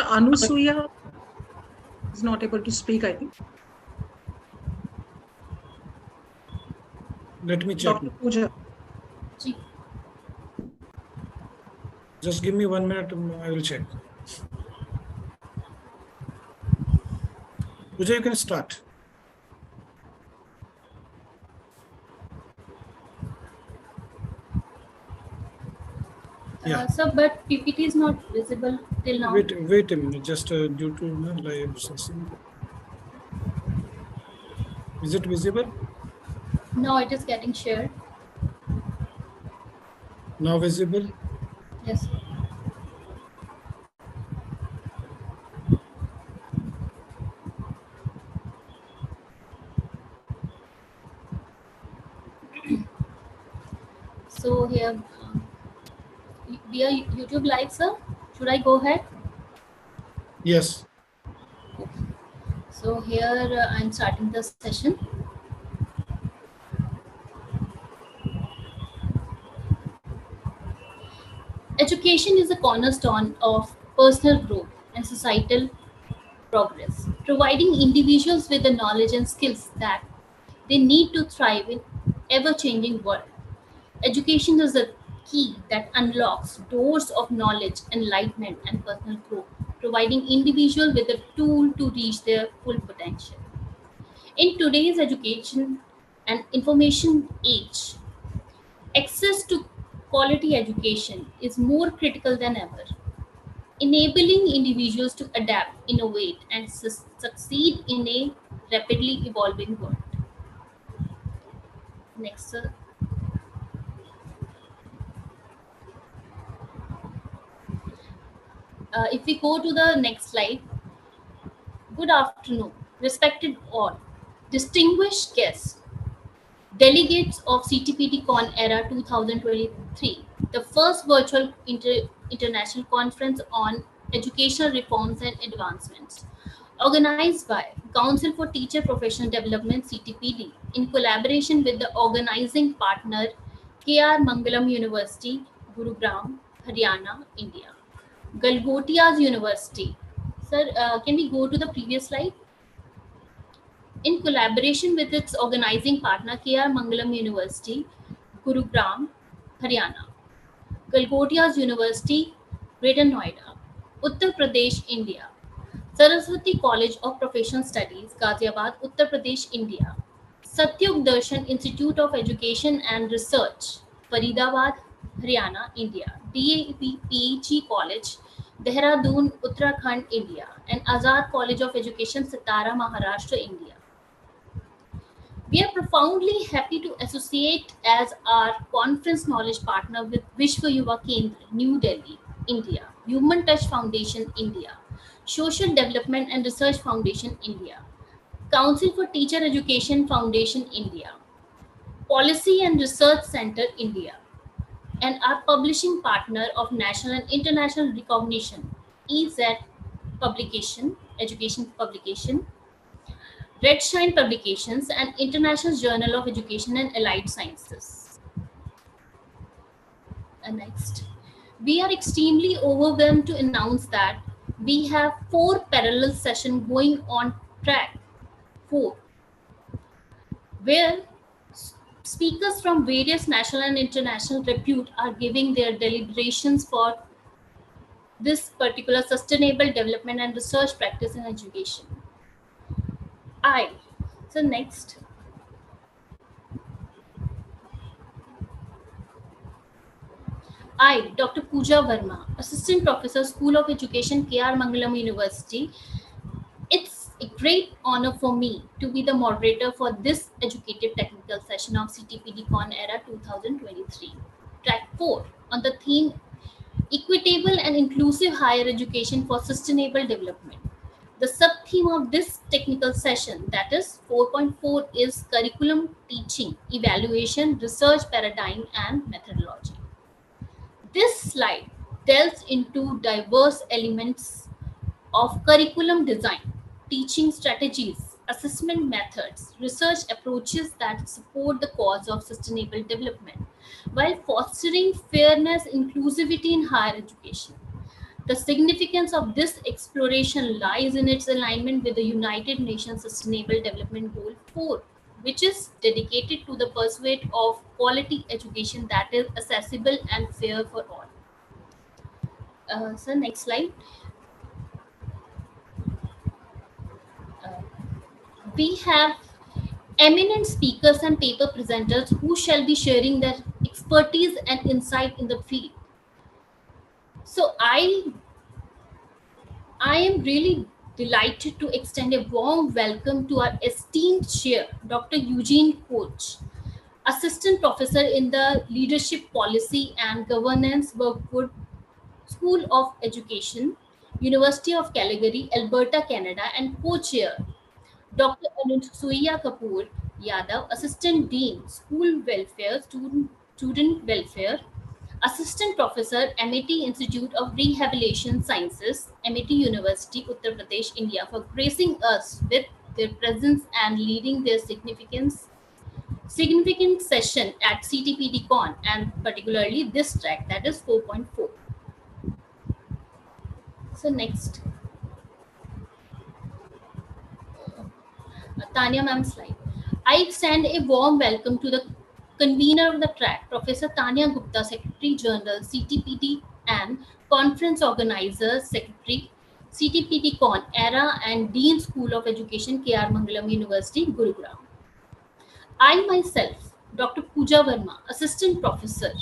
Anusuya is not able to speak, I think. Let me check. Dr. Pooja. Just give me 1 minute, I will check. Pooja, you can start. Yeah. Sir, but PPT is not visible till now. Wait a minute, just due to live session. Is it visible? No, it is getting shared. Now visible? Yes. So here, we are YouTube live, sir. Should I go ahead? Yes. So here I'm starting the session. Education is a cornerstone of personal growth and societal progress, providing individuals with the knowledge and skills that they need to thrive in ever-changing world. Education is a key that unlocks doors of knowledge, enlightenment, and personal growth, providing individuals with a tool to reach their full potential. In today's education and information age, access to quality education is more critical than ever, enabling individuals to adapt, innovate, and succeed in a rapidly evolving world. Next, sir. If we go to the next slide, good afternoon, respected all, distinguished guests, delegates of CTPDCON-ERA 2023, the first virtual international conference on educational reforms and advancements, organized by Council for Teacher Professional Development CTPD in collaboration with the organizing partner KR Mangalam University, Gurugram, Haryana, India. Galgotia's University. Sir, can we go to the previous slide? In collaboration with its organizing partner KR Mangalam University, Gurugram, Haryana. Galgotia's University, Greater Noida, Uttar Pradesh, India. Saraswati College of Professional Studies, Ghaziabad, Uttar Pradesh, India. Satyug Darshan Institute of Education and Research, Faridabad, Haryana, India. DAP PHE College, Dehradun, Uttarakhand, India. And Azad College of Education, Satara, Maharashtra, India. We are profoundly happy to associate as our conference knowledge partner with Vishwa Yuva Kendra, New Delhi, India. Human Touch Foundation, India. Social Development and Research Foundation, India. Council for Teacher Education Foundation, India. Policy and Research Center, India. And our publishing partner of national and international recognition, EZ Publication, Education Publication, Red Shine Publications, and International Journal of Education and Allied Sciences. Next. We are extremely overwhelmed to announce that we have 4 parallel sessions going on track 4, where speakers from various national and international repute are giving their deliberations for this particular sustainable development and research practice in education. So next. I, Dr. Pooja Verma, Assistant Professor, School of Education, KR Mangalam University. It's a great honor for me to be the moderator for this educative technical session of CTPDCON-ERA 2023. Track 4 on the theme Equitable and Inclusive Higher Education for Sustainable Development. The sub-theme of this technical session, that is 4.4, is Curriculum, Teaching, Evaluation, Research Paradigm and Methodology. This slide delves into diverse elements of curriculum design, teaching strategies, assessment methods, research approaches that support the cause of sustainable development, while fostering fairness, inclusivity in higher education. The significance of this exploration lies in its alignment with the United Nations Sustainable Development Goal 4, which is dedicated to the pursuit of quality education that is accessible and fair for all. So, next slide. Uh, we have eminent speakers and paper presenters who shall be sharing their expertise and insight in the field. So, I am really delighted to extend a warm welcome to our esteemed chair, Dr. Eugene Koch, Assistant Professor in the Leadership Policy and Governance Workwood School of Education, University of Calgary, Alberta, Canada, and co-chair, Dr. Anusuya Kapoor Yadav, Assistant Dean, School Welfare, Student Welfare, Assistant Professor, MIT Institute of Rehabilitation Sciences, MIT University, Uttar Pradesh, India, for gracing us with their presence and leading their significant session at CTPDCON, and particularly this track, that is 4.4. So next, Tanya ma'am's slide. I extend a warm welcome to the convener of the track, Professor Tanya Gupta, Secretary General, CTPD, and Conference Organizer, Secretary, CTPDCON-ERA, and Dean School of Education, KR Mangalam University, Gurugram. I myself, Dr. Pooja Verma, Assistant Professor,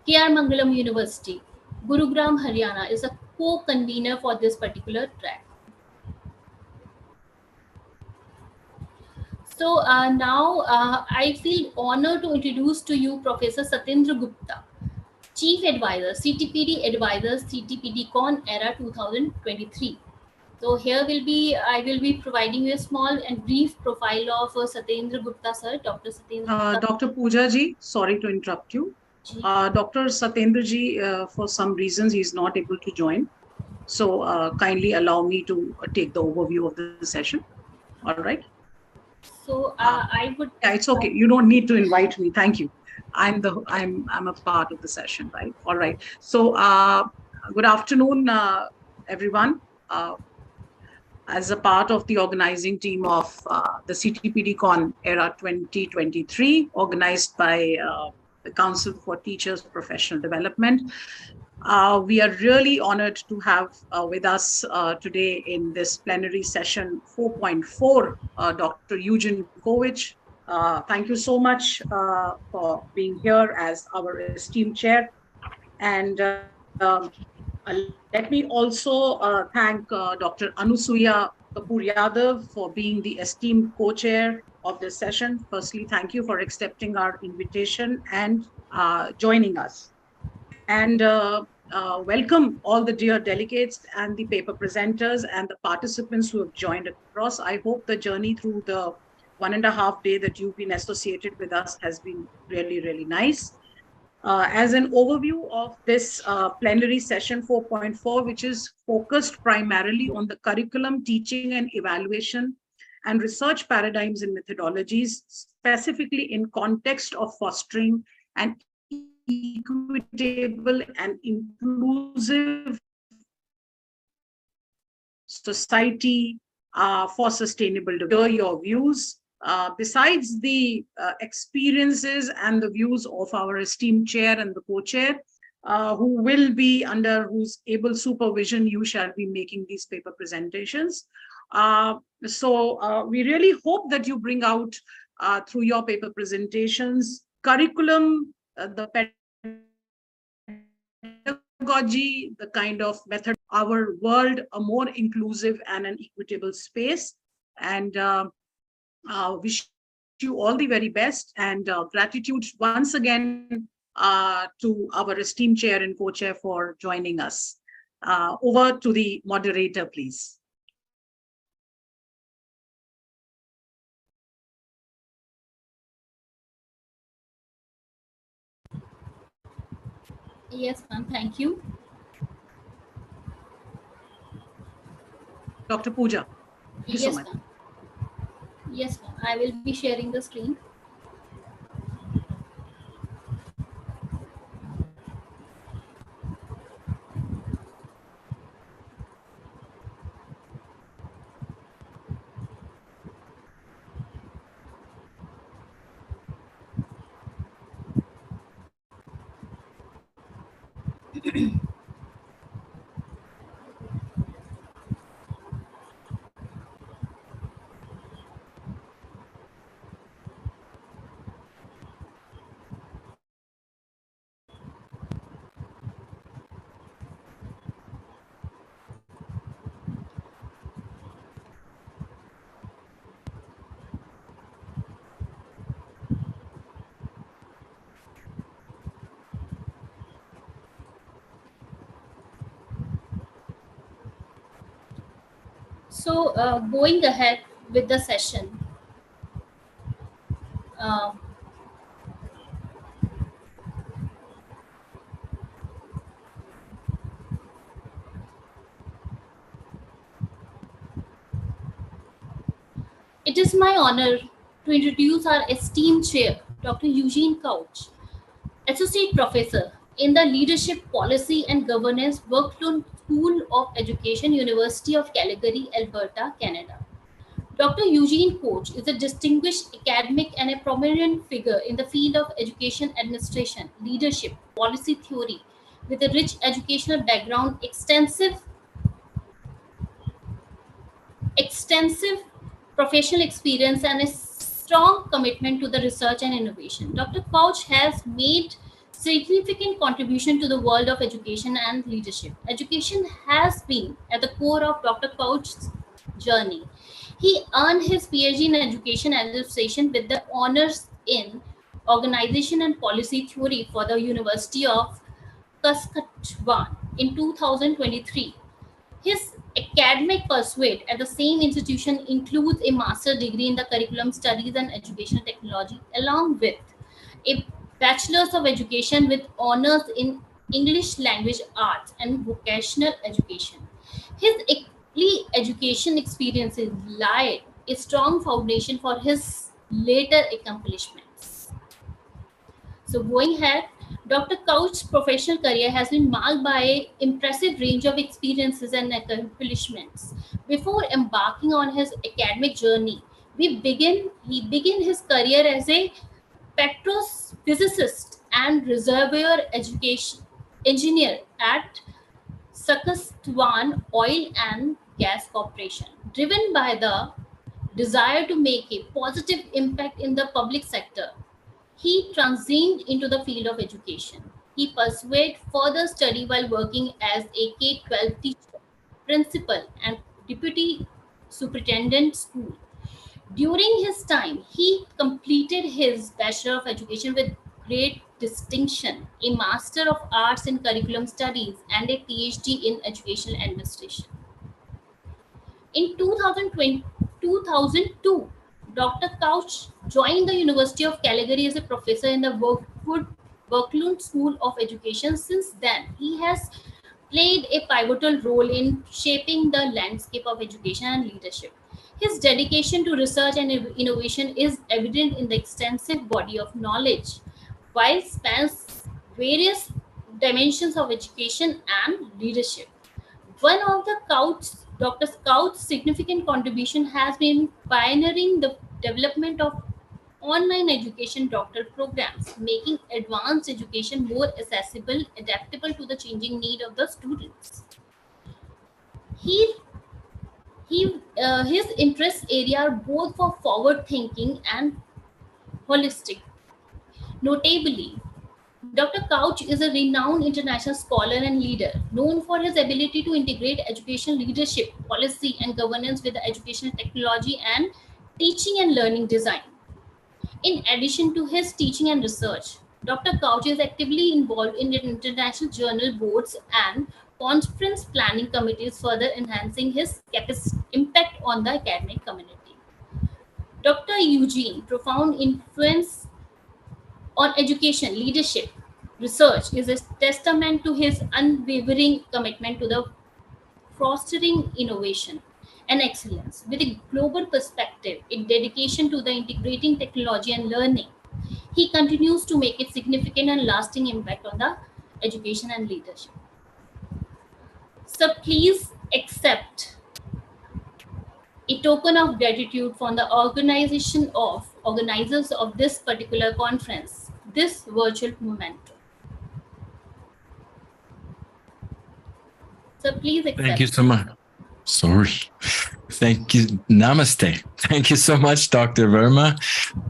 KR Mangalam University, Gurugram, Haryana, is a co-convener for this particular track. So now I feel honored to introduce to you Professor Satyendra Gupta, Chief Advisor, CTPD Advisor, CTPDCON-ERA 2023. So here I will be providing you a small and brief profile of Satyendra Gupta sir, Dr. Satyendra Gupta. Dr. Pooja ji, sorry to interrupt you. Dr. Satyendra ji, for some reasons, he's not able to join. So kindly allow me to take the overview of the session. All right. So I would. Yeah, it's okay. You don't need to invite me. Thank you. I'm a part of the session, right? All right. So good afternoon, everyone. As a part of the organizing team of the CTPDCON-ERA 2023, organized by the Council for Teachers Professional Development. We are really honored to have with us today in this plenary session 4.4, Dr. Eugene Koch. Thank you so much for being here as our esteemed chair. And let me also thank Dr. Anusuya Kapoor Yadav for being the esteemed co-chair of this session. Firstly, thank you for accepting our invitation and joining us. And welcome all the dear delegates and the paper presenters and the participants who have joined across. I hope the journey through the 1.5 day that you've been associated with us has been really, really nice. As an overview of this plenary session 4.4, which is focused primarily on the curriculum, teaching and evaluation and research paradigms and methodologies, specifically in context of fostering an equitable and inclusive society for sustainable development. Your views. Besides the experiences and the views of our esteemed chair and the co-chair, who will be under whose able supervision you shall be making these paper presentations. So we really hope that you bring out through your paper presentations, curriculum, the pedagogy, the kind of method, our world, a more inclusive and an equitable space. And wish you all the very best, and gratitude once again to our esteemed chair and co-chair for joining us. Over to the moderator, please. Yes, ma'am. Thank you. Dr. Pooja, thank you so much. Yes, ma'am. I will be sharing the screen. So, going ahead with the session, uh, it is my honor to introduce our esteemed chair, Dr. Eugene Couch, Associate Professor in the Leadership Policy and Governance Workload School of Education, University of Calgary, Alberta, Canada. Dr. Eugene Couch is a distinguished academic and a prominent figure in the field of education administration, leadership, policy theory, with a rich educational background, extensive professional experience, and a strong commitment to the research and innovation. Dr. Couch has made significant contribution to the world of education and leadership. Education has been at the core of Dr. Couch's journey. He earned his PhD in education administration with the honors in organization and policy theory for the University of Saskatchewan in 2023. His academic pursuit at the same institution includes a master's degree in the curriculum studies and educational technology, along with a bachelor's of education with honors in English language arts and vocational education. His early education experiences laid a strong foundation for his later accomplishments. So going ahead, Dr. Couch's professional career has been marked by an impressive range of experiences and accomplishments. Before embarking on his academic journey, he began his career as a petrophysicist and reservoir education engineer at Saskatchewan Oil and Gas Corporation. Driven by the desire to make a positive impact in the public sector, he transitioned into the field of education. He pursued further study while working as a K-12 teacher, principal, and deputy superintendent school. During his time, he completed his Bachelor of Education with great distinction, a Master of Arts in Curriculum Studies, and a PhD in Educational Administration. In 2002, Dr. Couch joined the University of Calgary as a professor in the Workload School of Education. Since then, he has played a pivotal role in shaping the landscape of education and leadership. His dedication to research and innovation is evident in the extensive body of knowledge, while spans various dimensions of education and leadership. One of Dr. Scout's significant contribution has been pioneering the development of online education doctoral programs, making advanced education more accessible, adaptable to the changing need of the students. He, his interest area are both for forward thinking and holistic. Notably, Dr. Couch is a renowned international scholar and leader, known for his ability to integrate education leadership, policy, and governance with the educational technology and teaching and learning design. In addition to his teaching and research, Dr. Couch is actively involved in international journal boards and conference planning committees, further enhancing his impact on the academic community. Dr. Eugene profound influence on education, leadership, research is a testament to his unwavering commitment to the fostering innovation and excellence with a global perspective, a dedication to the integrating technology and learning. He continues to make a significant and lasting impact on the education and leadership. So please accept a token of gratitude from the organizers of this particular conference, this virtual moment. So please accept. Thank you so much. Sorry. Thank you. Namaste. Thank you so much, Dr. Verma,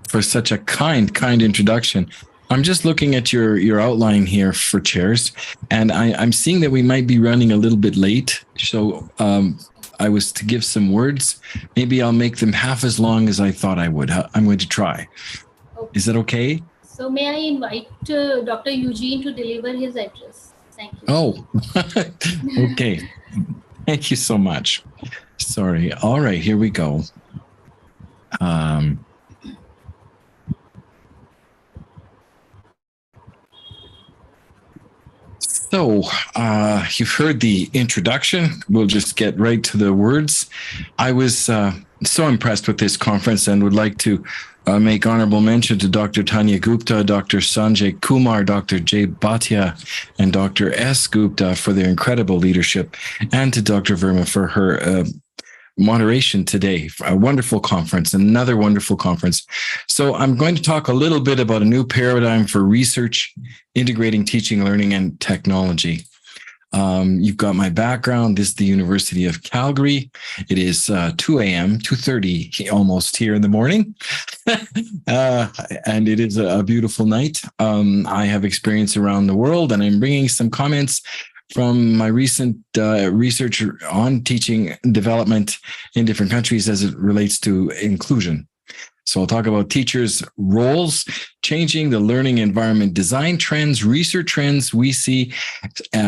for such a kind introduction. I'm just looking at your outline here for chairs, and I'm seeing that we might be running a little bit late. So I was to give some words. Maybe I'll make them half as long as I thought I would. I'm going to try. Okay. Is that okay? So may I invite Dr. Eugene to deliver his address? Thank you. Oh, okay. Thank you so much. Sorry. All right, here we go. So you've heard the introduction. We'll just get right to the words. I was so impressed with this conference and would like to make honorable mention to Dr. Tanya Gupta, Dr. Sanjay Kumar, Dr. Jay Bhatia, and Dr. S. Gupta for their incredible leadership, and to Dr. Verma for her moderation today. A wonderful conference, another wonderful conference. So I'm going to talk a little bit about a new paradigm for research, integrating teaching, learning, and technology. You've got my background. This is the University of Calgary. It is 2 a.m., 2:30 almost here in the morning. And it is a beautiful night. I have experience around the world, and I'm bringing some comments from my recent research on teaching development in different countries as it relates to inclusion. So I'll talk about teachers' roles, changing the learning environment, design trends, research trends we see,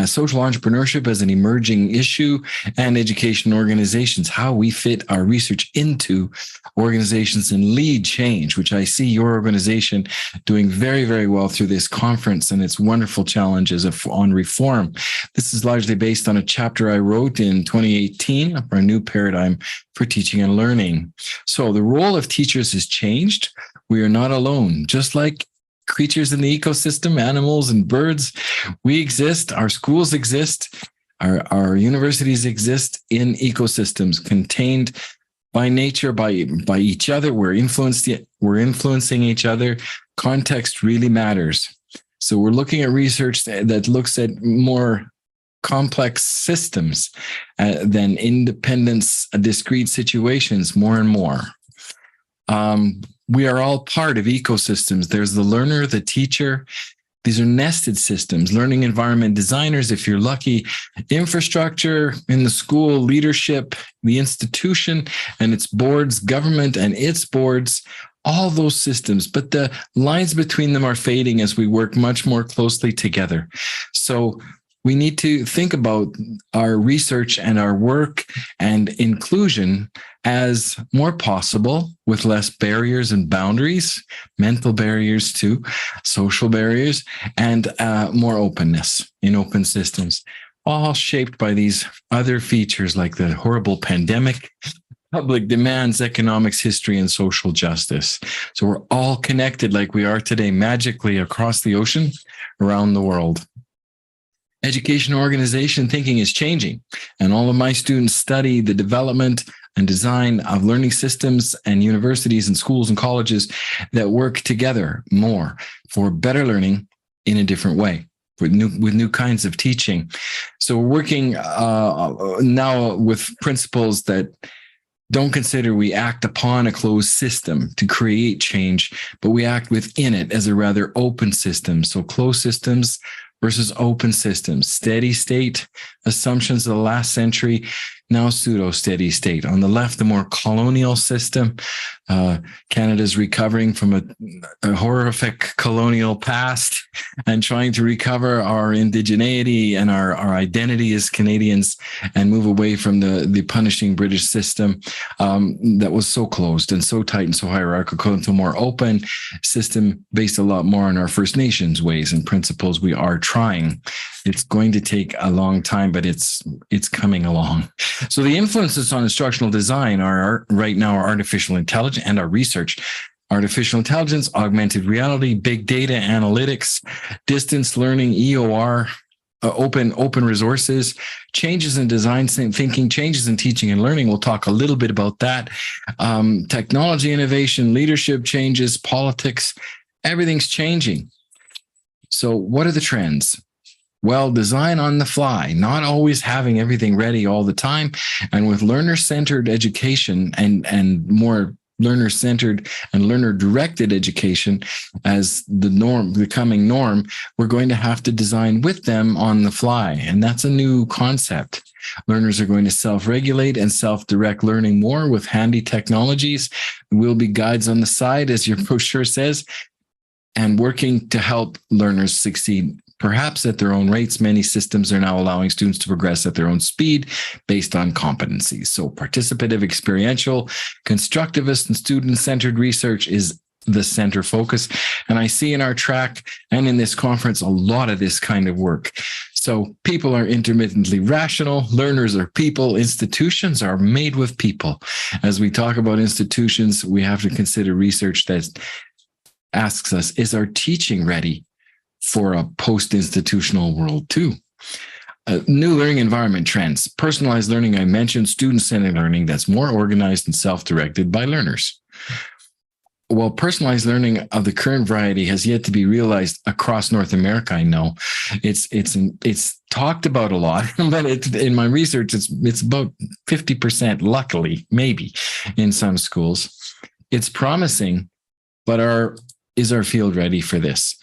social entrepreneurship as an emerging issue, and education organizations, how we fit our research into organizations and lead change, which I see your organization doing very, very well through this conference and its wonderful challenges on reform. This is largely based on a chapter I wrote in 2018 for a new paradigm for teaching and learning. So the role of teachers has changed. We are not alone. Just like creatures in the ecosystem, animals and birds, we exist, our schools exist, our universities exist in ecosystems contained by nature, by each other. We're influencing each other. Context really matters. So we're looking at research that looks at more complex systems than independent, discrete situations more and more. We are all part of ecosystems. There's the learner, the teacher. These are nested systems, learning environment designers, if you're lucky, infrastructure in the school, leadership, the institution and its boards, government and its boards, all those systems. But the lines between them are fading as we work much more closely together. So we need to think about our research and our work and inclusion as more possible with less barriers and boundaries, mental barriers too, social barriers, and more openness in open systems, all shaped by these other features like the horrible pandemic, public demands, economics, history, and social justice. So we're all connected like we are today, magically across the ocean, around the world. Education organization thinking is changing, and all of my students study the development and design of learning systems and universities and schools and colleges that work together more for better learning in a different way, with new kinds of teaching. So we're working now with principles that don't consider we act upon a closed system to create change, but we act within it as a rather open system. So closed systems versus open systems, steady state assumptions of the last century, now pseudo-steady state. On the left, the more colonial system. Canada's recovering from a horrific colonial past and trying to recover our indigeneity and our identity as Canadians and move away from the punishing British system that was so closed and so tight and so hierarchical into a more open system based a lot more on our First Nations ways and principles. We are trying. It's going to take a long time, but it's coming along. So the influences on instructional design are right now are artificial intelligence and our research. Artificial intelligence, augmented reality, big data analytics, distance learning, EOR, open resources, changes in design thinking, changes in teaching and learning. We'll talk a little bit about that. Technology innovation, leadership changes, politics, everything's changing. So what are the trends? Well, design on the fly, not always having everything ready all the time. And with learner-centered education and more learner-centered and learner-directed education as the norm, becoming norm, we're going to have to design with them on the fly. And that's a new concept. Learners are going to self-regulate and self-direct learning more with handy technologies. Will be guides on the side, as your brochure says, and working to help learners succeed, perhaps at their own rates. Many systems are now allowing students to progress at their own speed based on competencies. So participative, experiential, constructivist, and student-centered research is the center focus. And I see in our track and in this conference a lot of this kind of work. So people are intermittently rational, learners are people, institutions are made with people. As we talk about institutions, we have to consider research that asks us, is our teaching ready for a post-institutional world too? New learning environment trends. Personalized learning, I mentioned, student-centered learning that's more organized and self-directed by learners. While personalized learning of the current variety has yet to be realized across North America, I know it's talked about a lot, but in my research, it's about 50%, luckily, maybe, in some schools. It's promising, but is our field ready for this?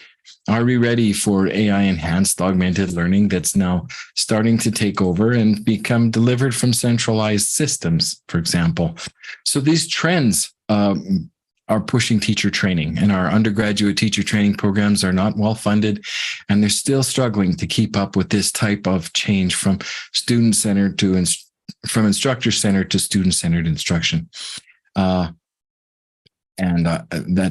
Are we ready for AI-enhanced augmented learning that's now starting to take over and become delivered from centralized systems, for example? So these trends are pushing teacher training, and our undergraduate teacher training programs are not well funded, and they're still struggling to keep up with this type of change from student-centered to from instructor-centered to student-centered instruction. That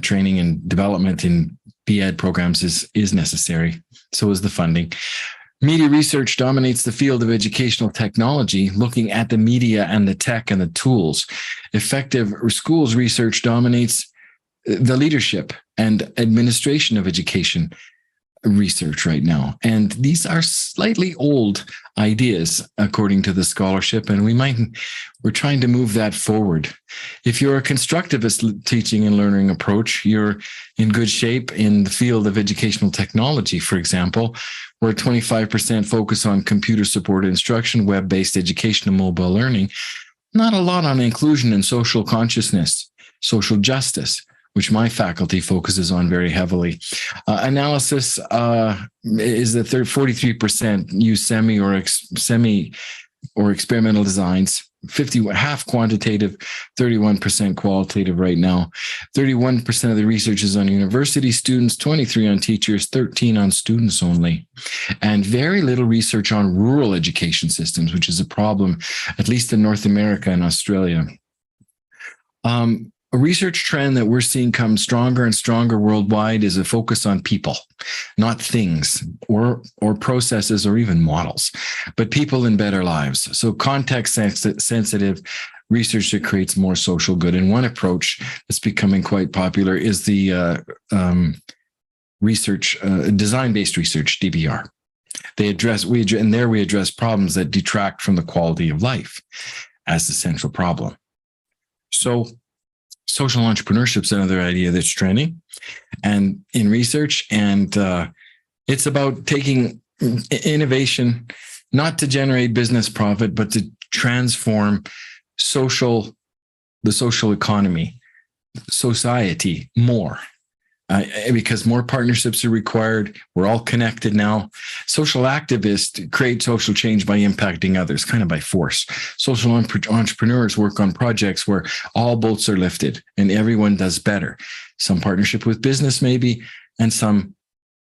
training and development in BEd programs is necessary. So is the funding. Media research dominates the field of educational technology, looking at the media and the tech and the tools. Effective schools research dominates the leadership and administration of education research right now. And these are slightly old ideas, according to the scholarship, and we're trying to move that forward. If you're a constructivist teaching and learning approach, you're in good shape in the field of educational technology, for example, where 25% focus on computer-supported instruction, web-based education, and mobile learning. Not a lot on inclusion and social consciousness, social justice, which my faculty focuses on very heavily. Analysis is the 43% use semi or experimental designs, half quantitative, 31% qualitative right now. 31% of the research is on university students, 23 on teachers, 13 on students only. And very little research on rural education systems, which is a problem, at least in North America and Australia. A research trend that we're seeing come stronger and stronger worldwide is a focus on people, not things or processes or even models, but people in better lives. So context sensitive research that creates more social good. And one approach that's becoming quite popular is the design-based research, DBR. We address problems that detract from the quality of life as the central problem. So social entrepreneurship is another idea that's trending and in research. And it's about taking innovation, not to generate business profit, but to transform the social economy, society more. Because more partnerships are required. We're all connected now. Social activists create social change by impacting others, kind of by force. Social entrepreneurs work on projects where all boats are lifted and everyone does better. Some partnership with business maybe, and some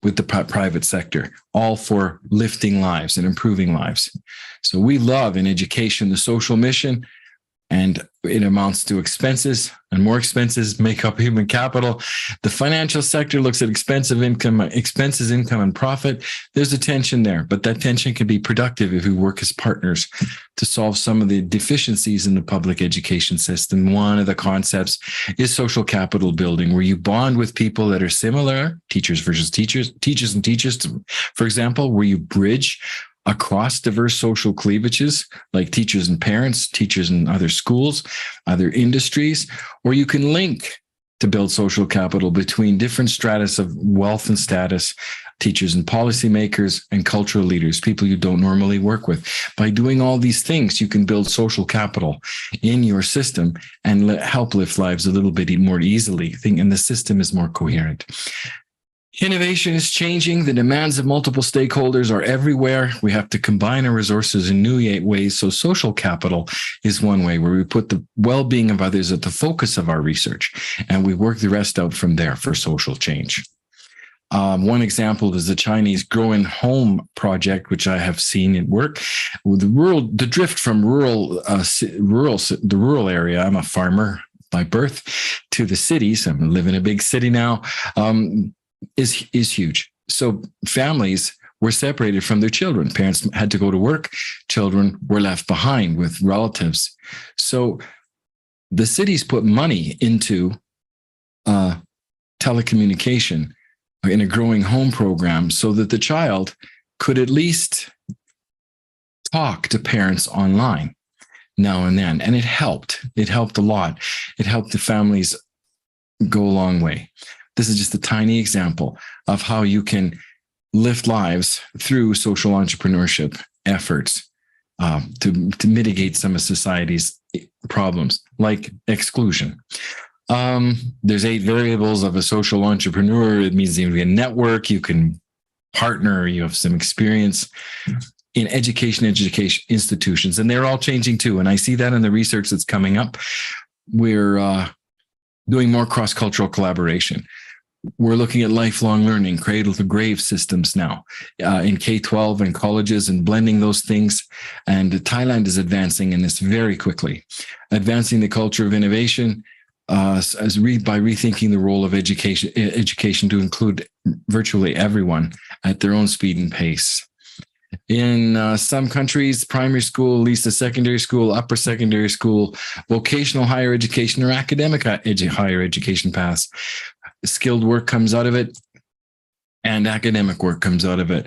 with the private sector, all for lifting lives and improving lives. So we love in education the social mission, and it amounts to expenses, and more expenses make up human capital. The financial sector looks at expenses, income, and profit. There's a tension there, but that tension can be productive if we work as partners to solve some of the deficiencies in the public education system. One of the concepts is social capital building, where you bond with people that are similar, teachers versus teachers, for example, where you bridge across diverse social cleavages, like teachers and parents, teachers and other schools, other industries, or you can link to build social capital between different stratus of wealth and status, teachers and policymakers, and cultural leaders, people you don't normally work with. By doing all these things, you can build social capital in your system and help lift lives a little bit more easily, and the system is more coherent. Innovation is changing. The demands of multiple stakeholders are everywhere. We have to combine our resources in new ways. So social capital is one way where we put the well-being of others at the focus of our research, and we work the rest out from there for social change. One example is the Chinese Growing Home project, which I have seen it work. The drift from the rural area. I'm a farmer by birth, to the cities. I live in a big city now. Is huge. So families were separated from their children. Parents had to go to work. Children were left behind with relatives. So the cities put money into telecommunication in a growing home program so that the child could at least talk to parents online now and then. And it helped. It helped a lot. It helped the families go a long way. This is just a tiny example of how you can lift lives through social entrepreneurship efforts to mitigate some of society's problems, like exclusion. There's 8 variables of a social entrepreneur. It means you can network, you can partner, you have some experience in education institutions, and they're all changing too. And I see that in the research that's coming up. We're doing more cross-cultural collaboration. We're looking at lifelong learning, cradle to grave systems now in K-12 and colleges, and blending those things. And Thailand is advancing in this very quickly, advancing the culture of innovation by rethinking the role of education to include virtually everyone at their own speed and pace. In some countries, primary school leads to secondary school, upper secondary school, vocational higher education, or academic higher education paths. Skilled work comes out of it, and academic work comes out of it.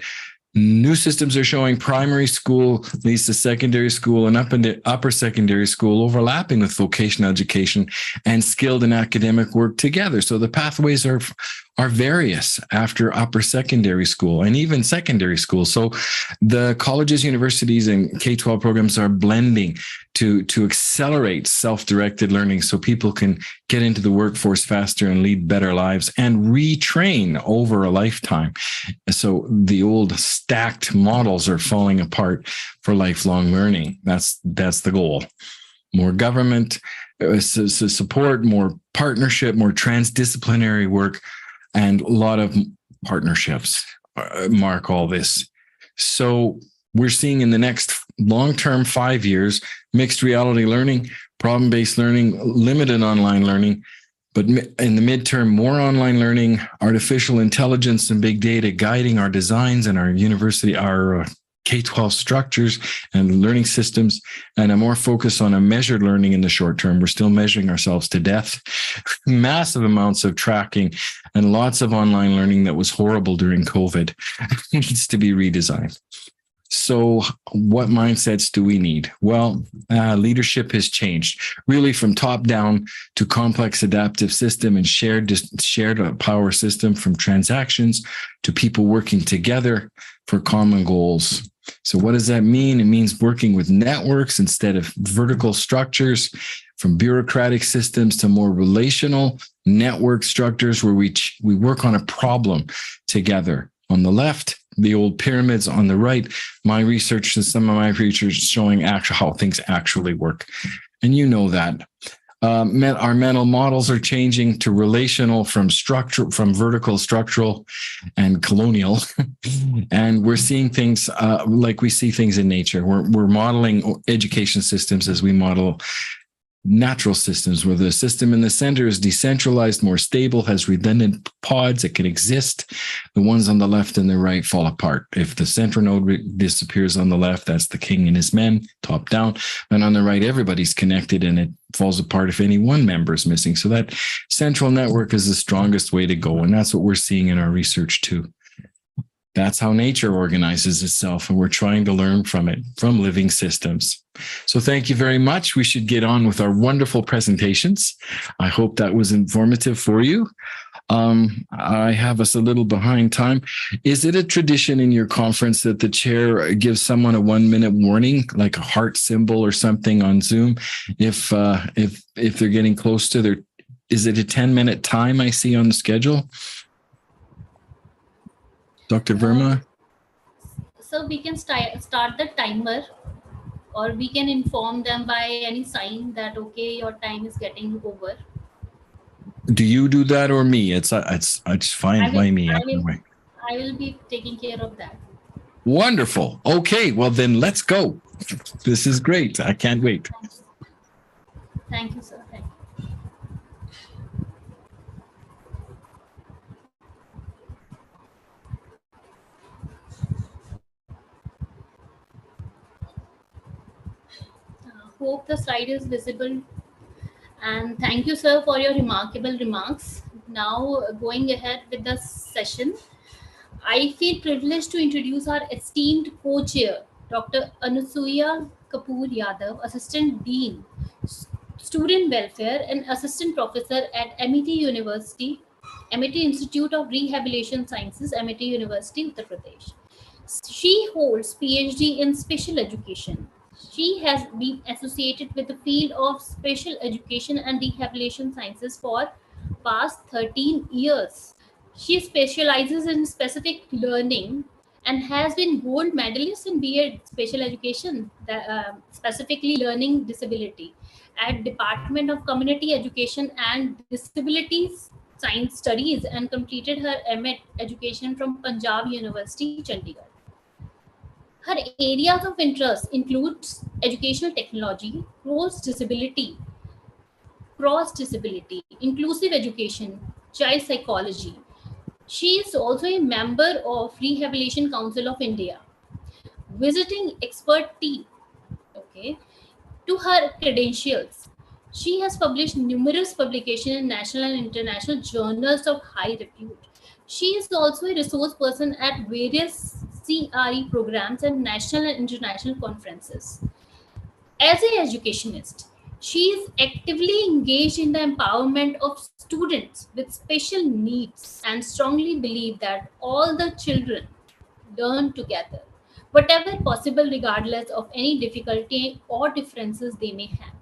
New systems are showing primary school leads to secondary school and upper secondary school overlapping with vocational education and skilled and academic work together. So the pathways are various after upper secondary school and even secondary school. So the colleges, universities, and K-12 programs are blending to accelerate self-directed learning so people can get into the workforce faster and lead better lives and retrain over a lifetime. So the old stacked models are falling apart for lifelong learning. That's the goal. More government support, more partnership, more transdisciplinary work, and a lot of partnerships mark all this. So we're seeing in the next long-term 5 years, mixed reality learning, problem-based learning, limited online learning, but in the midterm, more online learning, artificial intelligence and big data guiding our designs and our K-12 structures and learning systems, and a more focus on a measured learning in the short term. We're still measuring ourselves to death. Massive amounts of tracking and lots of online learning that was horrible during COVID needs to be redesigned. So what mindsets do we need? Well, leadership has changed really from top down to complex adaptive system and shared power system, from transactions to people working together for common goals. So what does that mean? It means working with networks instead of vertical structures, from bureaucratic systems to more relational network structures where we work on a problem together. On the left, the old pyramids. On the right, my research and some of my research showing how things actually work. And you know that. Our mental models are changing to relational from vertical, structural, and colonial. And we're seeing things like we see things in nature. We're modeling education systems as we model natural systems, where the system in the center is decentralized, more stable, has redundant pods that can exist. The ones on the left and the right fall apart. If the central node disappears on the left, that's the king and his men, top down. And on the right, everybody's connected and it falls apart if any one member is missing. So that central network is the strongest way to go. And that's what we're seeing in our research too. That's how nature organizes itself, and we're trying to learn from it, from living systems. So thank you very much. We should get on with our wonderful presentations. I hope that was informative for you. I have us a little behind time. Is it a tradition in your conference that the chair gives someone a 1-minute warning, like a heart symbol or something on Zoom, if they're getting close to their? Is it a 10-minute time I see on the schedule? Dr. Verma? So we can start the timer, or we can inform them by any sign that, okay, your time is getting over. Do you do that or me? It's fine by me. I will be taking care of that. Wonderful. Okay, well then let's go. This is great. I can't wait. Thank you, sir. Thank you. Hope the slide is visible. And thank you, sir, for your remarkable remarks. Now, going ahead with the session, I feel privileged to introduce our esteemed co-chair, Dr. Anusuya Kapoor Yadav, Assistant Dean, Student Welfare and Assistant Professor at MIT University, MIT Institute of Rehabilitation Sciences, MIT University, Uttar Pradesh. She holds PhD in Special Education. She has been associated with the field of special education and rehabilitation sciences for past 13 years. She specializes in specific learning and has been gold medalist in BEd special education, specifically learning disability at Department of Community Education and Disabilities Science Studies, and completed her MA education from Punjab University, Chandigarh. Her areas of interest includes educational technology, cross disability, inclusive education, child psychology. She is also a member of Rehabilitation Council of India. Visiting expert team. Okay. To her credentials, she has published numerous publications in national and international journals of high repute. She is also a resource person at various CRE programs and national and international conferences. As an educationist, she is actively engaged in the empowerment of students with special needs and strongly believes that all the children learn together, whatever possible, regardless of any difficulty or differences they may have.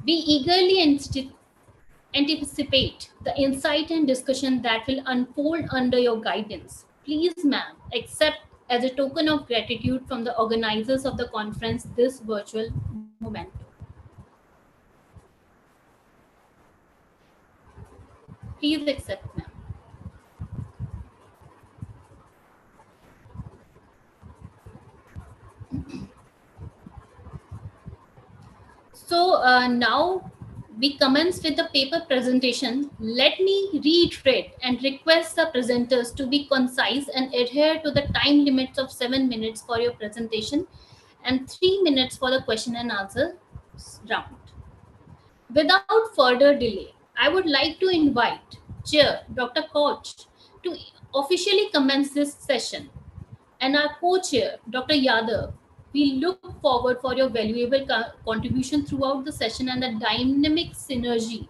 We eagerly anticipate the insight and discussion that will unfold under your guidance. Please, ma'am, accept as a token of gratitude from the organizers of the conference this virtual moment. Please accept, ma'am. So now we commence with the paper presentation. Let me reiterate and request the presenters to be concise and adhere to the time limits of 7 minutes for your presentation and 3 minutes for the question and answer round. Without further delay, I would like to invite Chair Dr. Koch to officially commence this session, and our co-chair Dr. Yadav. We look forward for your valuable contribution throughout the session and the dynamic synergy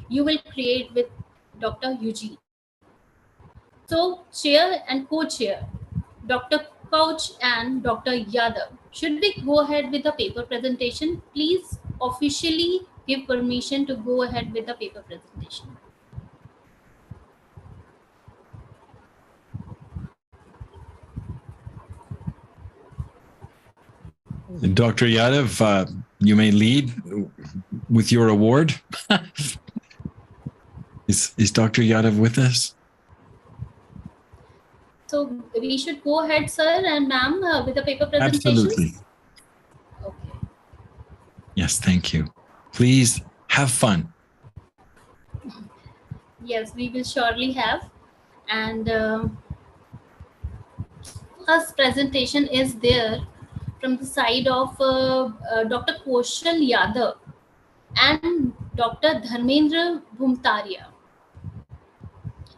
you will create with Dr. Eugene. So, chair and co-chair, Dr. Couch and Dr. Yadav, should we go ahead with the paper presentation? Please officially give permission to go ahead with the paper presentation. Dr. Yadav, you may lead with your award. Is Dr. Yadav with us? So we should go ahead, sir and ma'am, with the paper presentation. Absolutely. Okay. Yes, thank you. Please have fun. Yes, we will surely have. And first presentation is there from the side of Dr. Kaushal Yadav and Dr. Dharmendra Bhumtaria.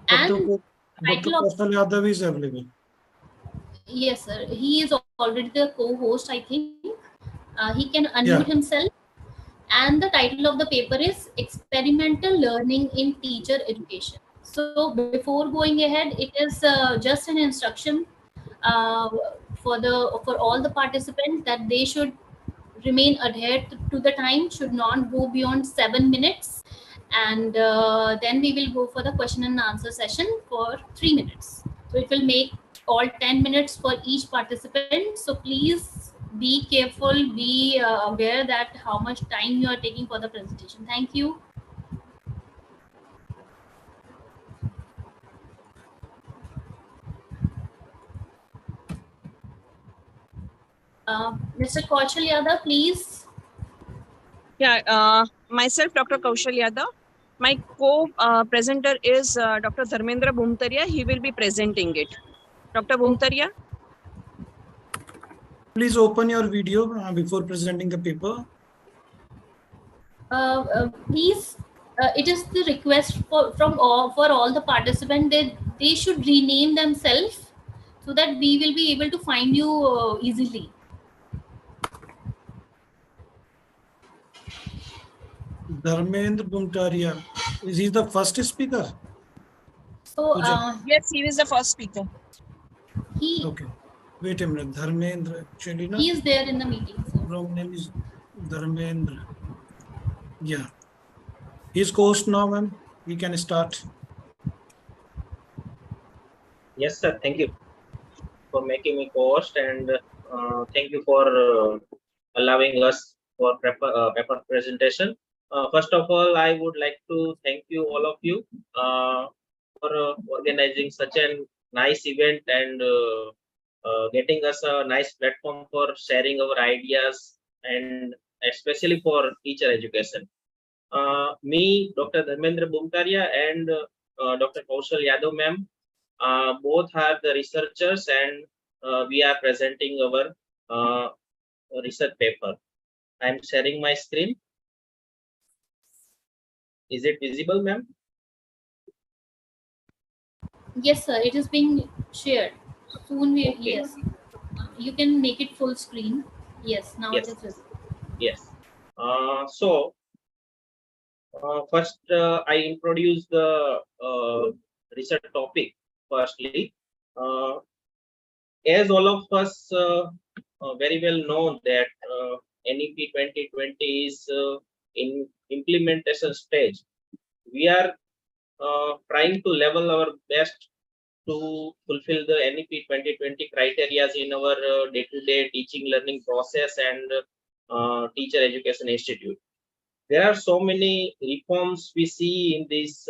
Dr. Kaushal Yadav is available. Yes, sir. He is already the co-host, I think. He can unmute himself. And the title of the paper is Experimental Learning in Teacher Education. So before going ahead, it is just an instruction uh, for all the participants that they should remain adhered to the time, should not go beyond 7 minutes, and then we will go for the question and answer session for 3 minutes. So it will make all 10 minutes for each participant. So please be careful, be aware that how much time you are taking for the presentation. Thank you. Mr. Kaushal Yadav, please. Yeah, myself, Dr. Kaushal Yadav. My co-presenter is Dr. Dharmendra Bhumtaria. He will be presenting it. Dr. Bhumtaria. Please open your video before presenting the paper. Please, it is the request for all the participants that they should rename themselves so that we will be able to find you easily. Dharmendra Bhumtaria. Is he the first speaker? So Yes, he is the first speaker. he Okay. Wait a minute. Dharmendra. Actually, no? he is there in the meeting. So. Wrong name is Dharmendra. Yeah. He's host now, ma'am. We can start. Yes, sir. Thank you for making me co-host, and thank you for allowing us for paper presentation. First of all, I would like to thank you, all of you, for organizing such a nice event and getting us a nice platform for sharing our ideas, and especially for teacher education. Me, Dr. Dharmendra Bhumtaria, and Dr. Kaushal Yadav, ma'am, both are the researchers, and we are presenting our research paper. I am sharing my screen. Is it visible, ma'am? Yes, sir. It is being shared. Soon we Okay. yes. You can make it full screen. Yes. Now Yes. it is visible. Yes. So first, I introduce the research topic. Firstly, as all of us very well know that NEP 2020 is in implementation stage. We are trying to level our best to fulfill the NEP 2020 criteria in our day-to-day teaching learning process and teacher education institute. There are so many reforms we see in this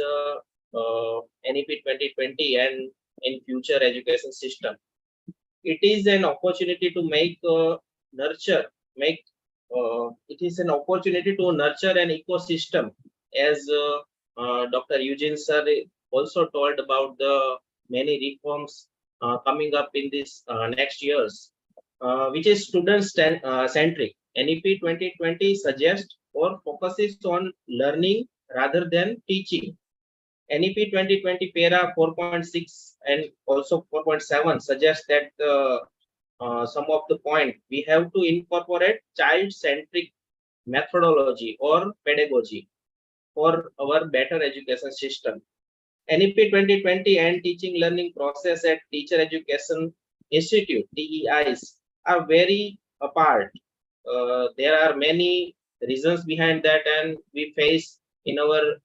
NEP 2020 and in future education system. It is an opportunity to it is an opportunity to nurture an ecosystem, as Dr. Eugene sir also told about the many reforms coming up in this next years, which is student centric. NEP 2020 suggests or focuses on learning rather than teaching. NEP 2020 para 4.6 and also 4.7 suggest that some of the point we have to incorporate child-centric methodology or pedagogy for our better education system. NEP 2020 and teaching learning process at Teacher Education Institute, TEIs, are very apart. There are many reasons behind that, and we face in our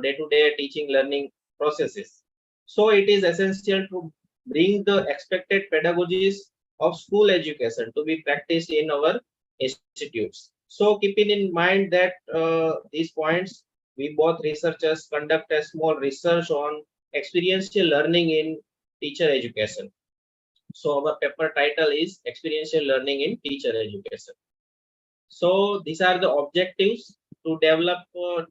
day-to-day teaching learning processes. So it is essential to bring the expected pedagogies of school education to be practiced in our institutes. So keeping in mind that these points, we both researchers conduct a small research on experiential learning in teacher education. So our paper title is Experiential Learning in Teacher Education. So these are the objectives: to develop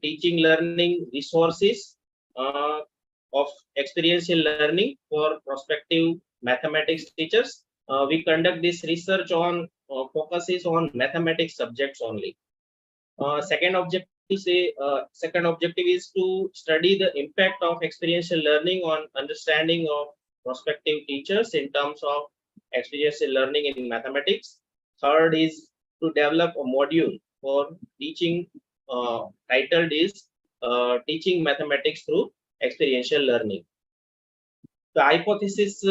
teaching learning resources of experiential learning for prospective mathematics teachers. We conduct this research on focuses on mathematics subjects only. Second objective is to study the impact of experiential learning on understanding of prospective teachers in terms of experiential learning in mathematics. Third is to develop a module for teaching, titled is Teaching Mathematics Through Experiential Learning. The hypothesis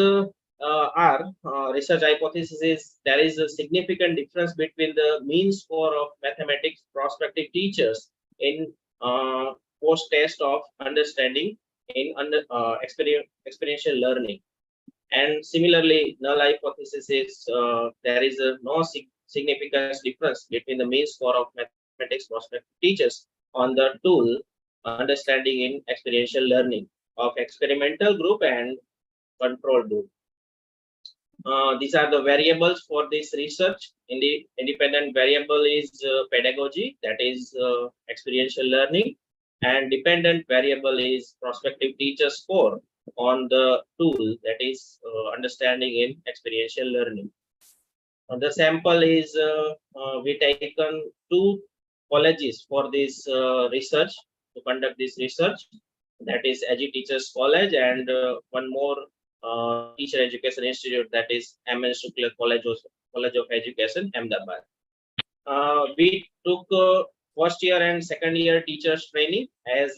research hypothesis is there is a significant difference between the mean score of mathematics prospective teachers in post-test of understanding in experiential learning. And similarly, null hypothesis is there is no significant difference between the mean score of mathematics prospective teachers on the tool understanding in experiential learning of experimental group and control group. These are the variables for this research. Independent variable is pedagogy, that is experiential learning, and dependent variable is prospective teacher score on the tool, that is understanding in experiential learning. The sample is we taken 2 colleges for this research to conduct this research, that is Agi Teachers College and one more teacher education institute, that is M.N. Shukla College of Education, Ahmedabad. We took first year and second year teachers training, as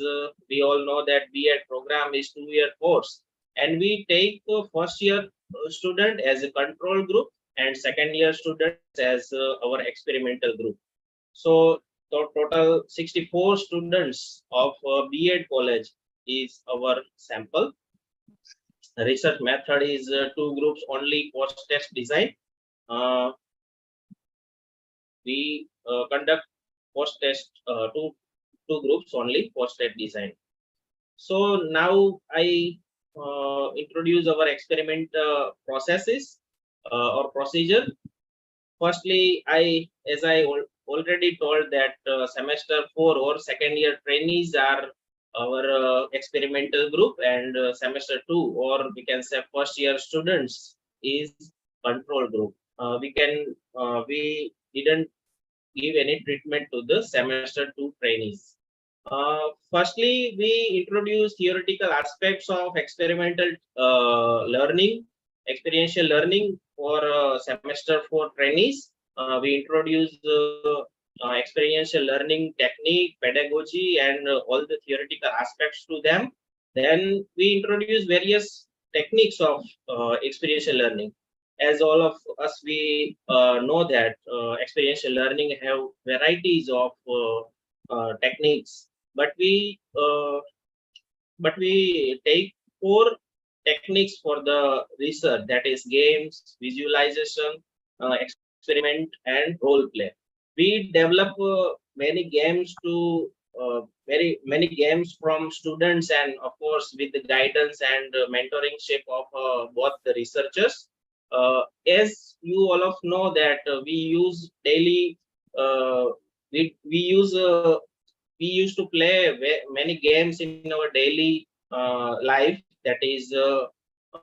we all know that B.Ed program is 2-year course, and we take first year student as a control group and second year students as our experimental group. So total 64 students of B.Ed college is our sample. The research method is 2 groups only post-test design. We conduct post-test two groups only post-test design. So now I introduce our experiment processes or procedure. Firstly, as I already told that semester 4 or second year trainees are our experimental group, and semester 2 or we can say first year students is control group. We didn't give any treatment to the semester 2 trainees. Firstly, we introduce theoretical aspects of experimental learning, experiential learning for semester 4 trainees. We introduce experiential learning technique, pedagogy, and all the theoretical aspects to them. Then we introduce various techniques of experiential learning. As all of us, we know that experiential learning have varieties of techniques, but we take 4 techniques for the research, that is games, visualization, experiment, and role play. We develop many games to many games from students, and of course with the guidance and mentoringship of both the researchers. As you all of know that we use daily we used to play many games in our daily life, that is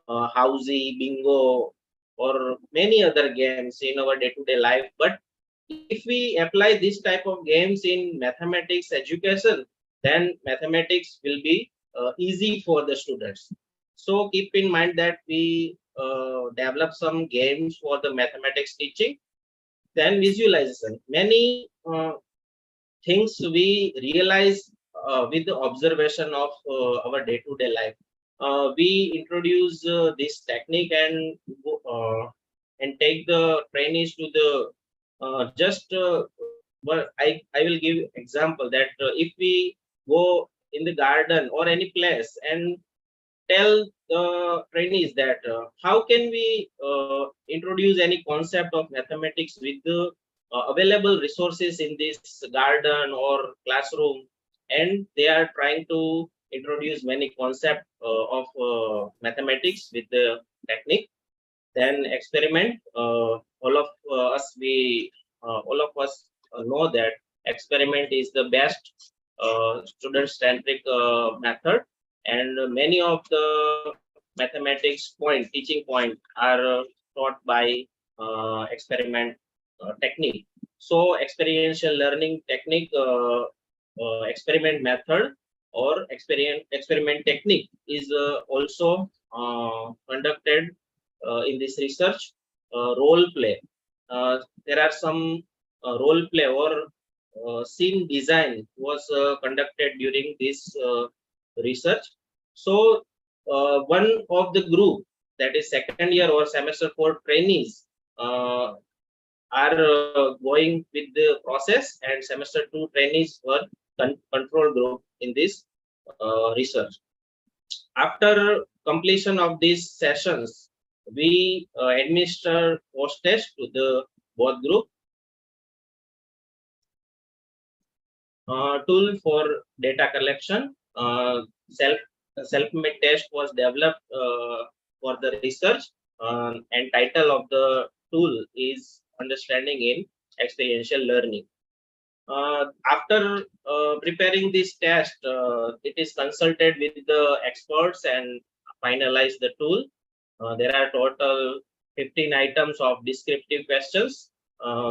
housey, bingo, or many other games in our day-to-day life. But if we apply this type of games in mathematics education, then mathematics will be easy for the students. So keep in mind that we develop some games for the mathematics teaching. Then visualization. Many things we realize with the observation of our day-to-day life. We introduce this technique and take the trainees to the I will give example that if we go in the garden or any place and tell the trainees that how can we introduce any concept of mathematics with the available resources in this garden or classroom, and they are trying to introduce many concepts of mathematics with the technique. Then experiment. All of us know that experiment is the best student-centric method, and many of the mathematics teaching point are taught by experiment technique. So experiential learning technique, experiment method or experiment technique is also conducted in this research. Role play. There are some role play or scene design was conducted during this research. So one of the group, that is second year or semester 4 trainees, are going with the process, and semester 2 trainees were control group in this research. After completion of these sessions, we administer post test to the both group. Tool for data collection, self-made test was developed for the research, and title of the tool is Understanding in Experiential Learning. After preparing this test, it is consulted with the experts and finalize the tool. There are total 15 items of descriptive questions.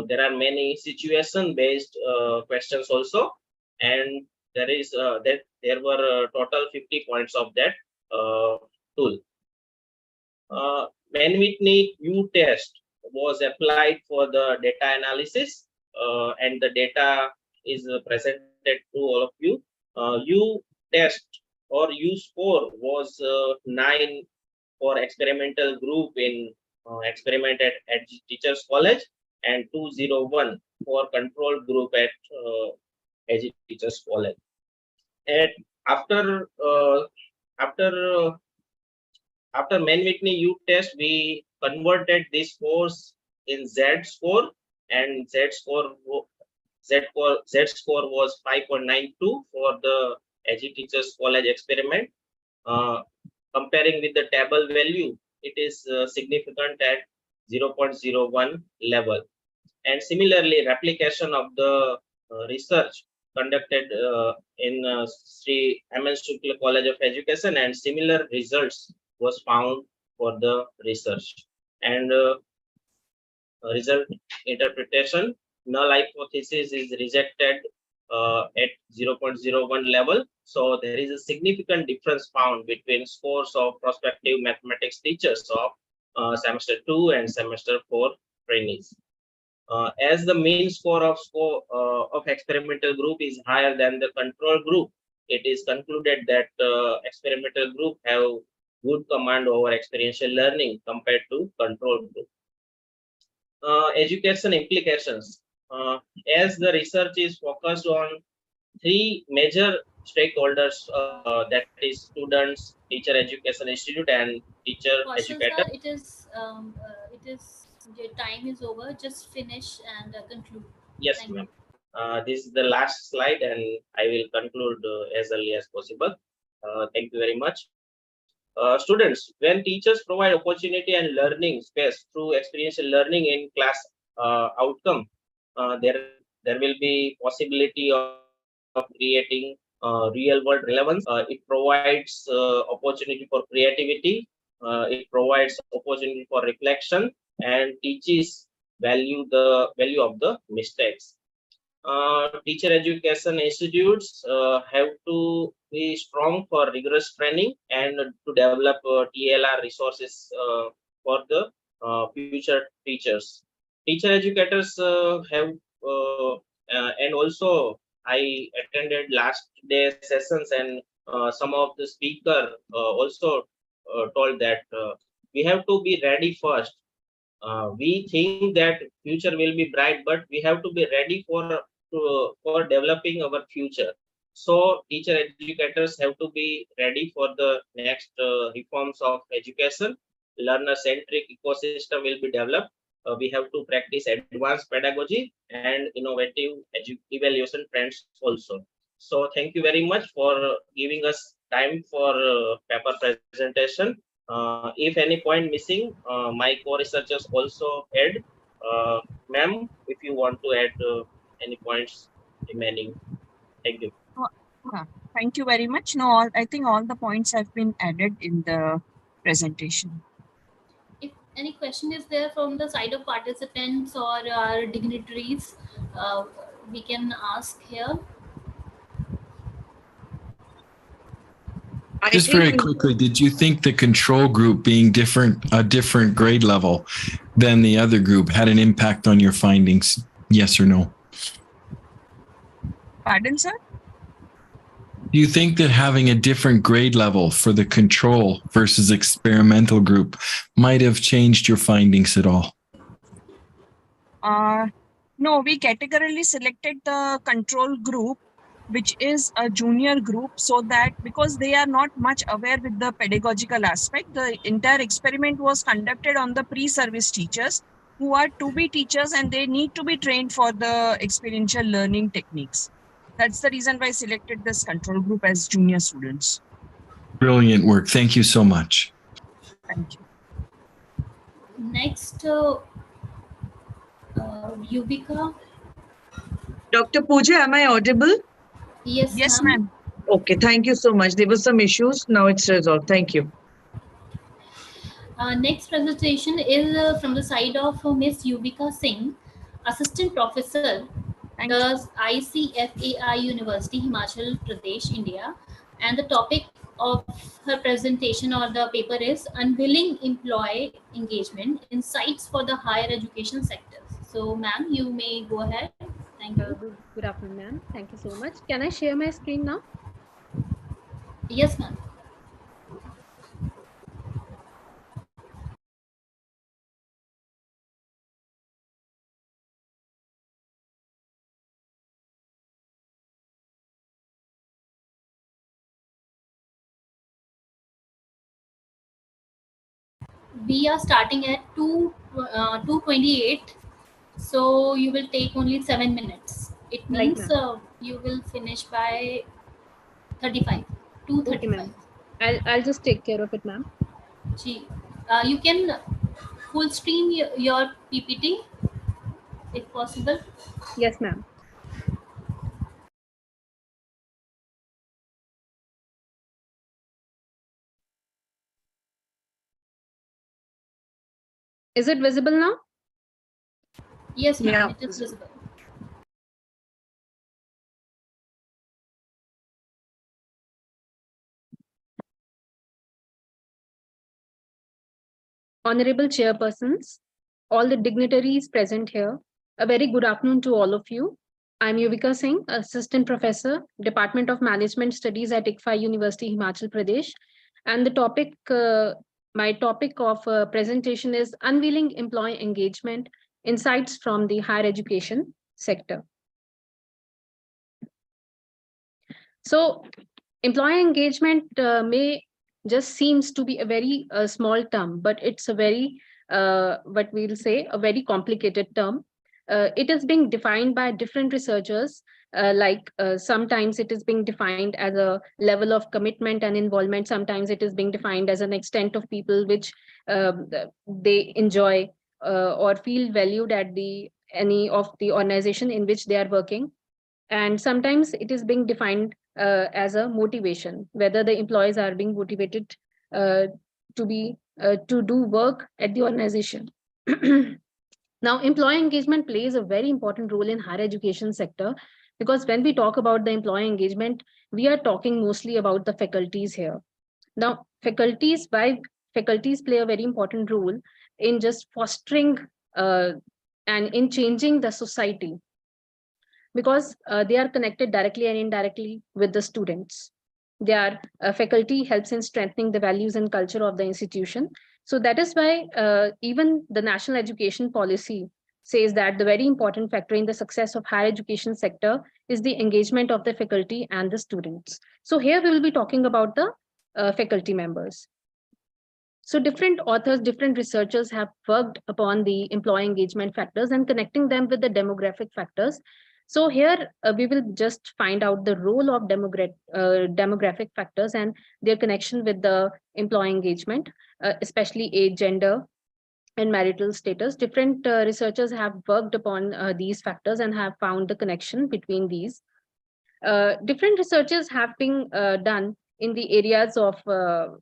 There are many situation-based questions also, and there were total 50 points of that tool. Mann-Whitney U test was applied for the data analysis, and the data is presented to all of you. U test or U score was 9 for experimental group in experiment at Teachers College, and 201 for control group at Teachers College. And after Mann-Whitney U test, we converted this scores in Z score, and Z score was 5.92 for the Teachers College experiment. Comparing with the table value, it is significant at 0.01 level. And similarly, replication of the research conducted in Sri M.N. Shukla College of Education, and similar results was found for the research. And result interpretation, null hypothesis is rejected at 0.01 level. So there is a significant difference found between scores of prospective mathematics teachers of semester 2 and semester 4 trainees. As the mean score of experimental group is higher than the control group, it is concluded that experimental group have good command over experiential learning compared to control group. Education implications. As the research is focused on 3 major stakeholders, that is students, teacher education institute, and teacher educator. It is your time is over. Just finish and conclude. Yes, ma'am. This is the last slide, and I will conclude as early as possible. Thank you very much. Students, when teachers provide opportunity and learning space through experiential learning in class outcome, there will be possibility of creating real world relevance. It provides opportunity for creativity. It provides opportunity for reflection, and teaches the value of the mistakes. Teacher education institutes have to be strong for rigorous training and to develop TLR resources for the future teachers. Teacher educators have and also I attended last day sessions, and some of the speaker also told that we have to be ready first. We think that future will be bright, but we have to be ready for developing our future. So teacher educators have to be ready for the next reforms of education. Learner-centric ecosystem will be developed. We have to practice advanced pedagogy and innovative evaluation trends also. So thank you very much for giving us time for paper presentation. If any point missing, my co-researchers also add. Ma'am, if you want to add any points remaining. Thank you. Thank you very much. No, I think all the points have been added in the presentation. If any question is there from the side of participants or our dignitaries, we can ask here. Just very quickly, did you think the control group being a different grade level than the other group had an impact on your findings? Yes or no? Pardon, sir? Do you think that having a different grade level for the control versus experimental group might have changed your findings at all? No, we categorically selected the control group, which is a junior group, so that because they are not much aware with the pedagogical aspect, the entire experiment was conducted on the pre-service teachers who are to be teachers and they need to be trained for the experiential learning techniques. That's the reason why I selected this control group as junior students. Brilliant work. Thank you so much. Thank you. Next, Yuvika. Dr. Pooja, am I audible? Yes, Yes, ma'am. ma'am. Okay, thank you so much. There were some issues. Now it's resolved. Thank you. Next presentation is from the side of Miss Yuvika Singh, Assistant Professor, Thank you. the ICFAI University, Himachal Pradesh, India. And the topic of her presentation or the paper is Unwilling Employee Engagement, Insights for the Higher Education Sector. So, ma'am, you may go ahead. Thank you. Good afternoon, ma'am. Thank you so much. Can I share my screen now? Yes, ma'am. We are starting at 2:28, so you will take only 7 minutes. It Right, means you will finish by 35. Okay, ma'am. I'll just take care of it, ma'am. You can full screen your PPT if possible. Yes, ma'am. Is it visible now? Yes, ma'am, Yeah. it is visible. Honorable chairpersons, all the dignitaries present here, a very good afternoon to all of you. I'm Yuvika Singh, Assistant Professor, Department of Management Studies at ICFAI University, Himachal Pradesh. And the topic, my topic of presentation is Unveiling Employee Engagement, Insights from the Higher Education Sector. So employee engagement may just seems to be a very small term, but it's a very, what we'll say, a very complicated term. It is being defined by different researchers. Sometimes it is being defined as a level of commitment and involvement. Sometimes it is being defined as an extent of people which they enjoy or feel valued at any of the organization in which they are working. And sometimes it is being defined as a motivation, whether the employees are being motivated to do work at the organization. Now, employee engagement plays a very important role in higher education sector, because when we talk about the employee engagement, we are talking mostly about the faculties here. Now, faculties play a very important role in just fostering and in changing the society, because they are connected directly and indirectly with the students. Their faculty helps in strengthening the values and culture of the institution. So that is why even the national education policy says that the very important factor in the success of higher education sector is the engagement of the faculty and the students. So here we will be talking about the faculty members. So different authors, different researchers have worked upon the employee engagement factors and connecting them with the demographic factors. So here we will just find out the role of demographic factors and their connection with the employee engagement, especially age, gender, and marital status. Different researchers have worked upon these factors and have found the connection between these. Different researches have been done in the areas of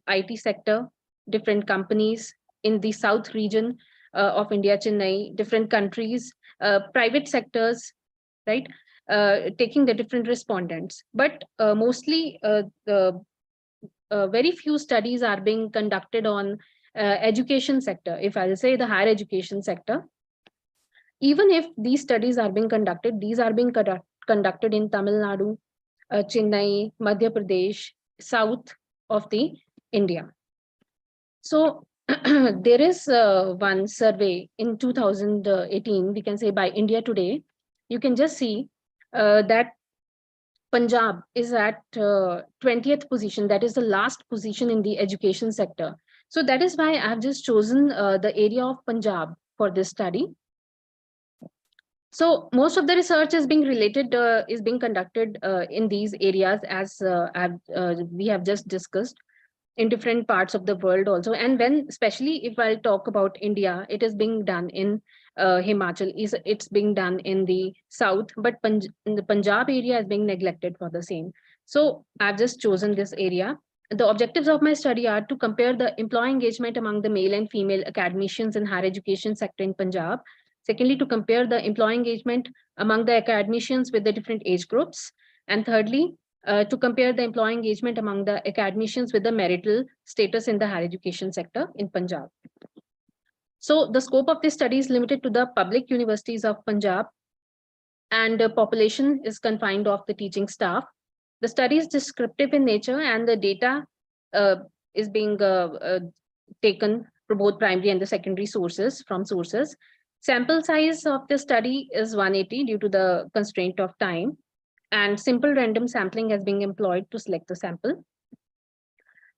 IT sector, different companies in the South region of India, Chennai, different countries, private sectors, right? Taking the different respondents. But mostly the very few studies are being conducted on education sector. If I'll say the higher education sector, even if these studies are being conducted, these are being conducted in Tamil Nadu, Chennai, Madhya Pradesh, south of the India. So there is one survey in 2018, we can say by India Today. You can just see that Punjab is at 20th position. That is the last position in the education sector. So that is why I have just chosen the area of Punjab for this study. So most of the research is being conducted in these areas, as we have just discussed, in different parts of the world also. And when, especially if I'll talk about India, it is being done in Himachal, it's being done in the south, but in the Punjab area is being neglected for the same. So I've just chosen this area. The objectives of my study are to compare the employee engagement among the male and female academicians in higher education sector in Punjab. Secondly, to compare the employee engagement among the academicians with the different age groups. And thirdly, to compare the employee engagement among the academicians with the marital status in the higher education sector in Punjab. So the scope of this study is limited to the public universities of Punjab, and the population is confined of the teaching staff. The study is descriptive in nature, and the data is being taken from both primary and the secondary sources from sources. Sample size of the study is 180 due to the constraint of time, and simple random sampling has been employed to select the sample.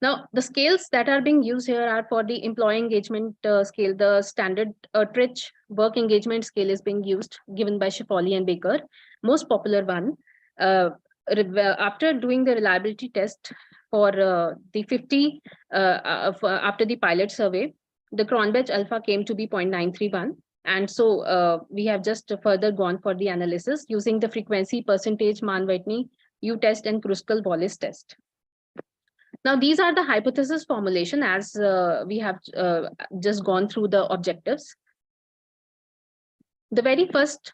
Now, the scales that are being used here are for the employee engagement scale. The standard Trich work engagement scale is being used, given by Shefali and Baker, most popular one. After doing the reliability test for the 50, after the pilot survey, the Cronbach alpha came to be 0.931. And so we have just further gone for the analysis using the frequency percentage Mann-Whitney U-test and Kruskal-Wallis test. Now, these are the hypothesis formulation as we have just gone through the objectives. The very first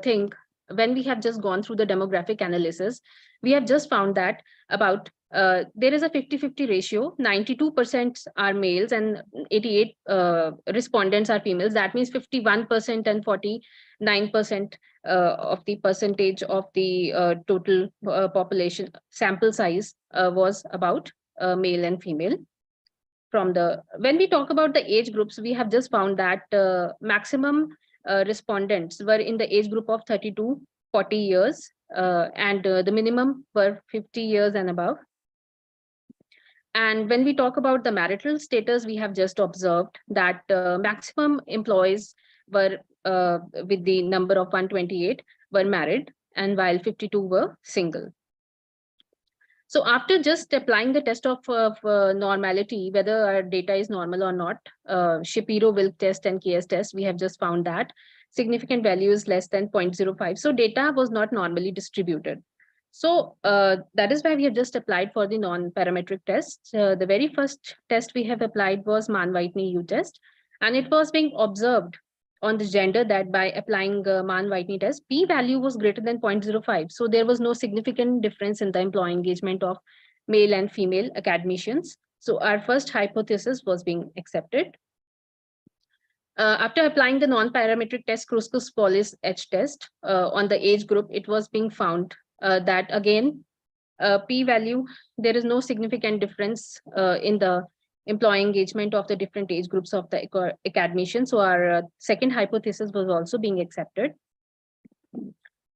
thing, when we have just gone through the demographic analysis, we have just found that about there is a 50-50 ratio. 92% are males and 88 respondents are females. That means 51% and 49% of the percentage of the total population sample size was about male and female. When we talk about the age groups, we have just found that maximum respondents were in the age group of 30 to 40 years, and the minimum were 50 years and above. And when we talk about the marital status, we have just observed that maximum employees were with the number of 128 were married, and while 52 were single. So after just applying the test of normality, whether our data is normal or not, Shapiro-Wilk test and KS test, we have just found that significant value is less than 0.05. So data was not normally distributed. So that is why we have just applied for the non-parametric tests. The very first test we have applied was Mann-Whitney U-test, and it was being observed on the gender that by applying Mann-Whitney test, p-value was greater than 0.05. So there was no significant difference in the employee engagement of male and female academicians. So our first hypothesis was being accepted. After applying the non-parametric test, Kruskal-Wallis H test on the age group, it was being found that again, p-value, there is no significant difference in the employee engagement of the different age groups of the academicians. So our second hypothesis was also being accepted.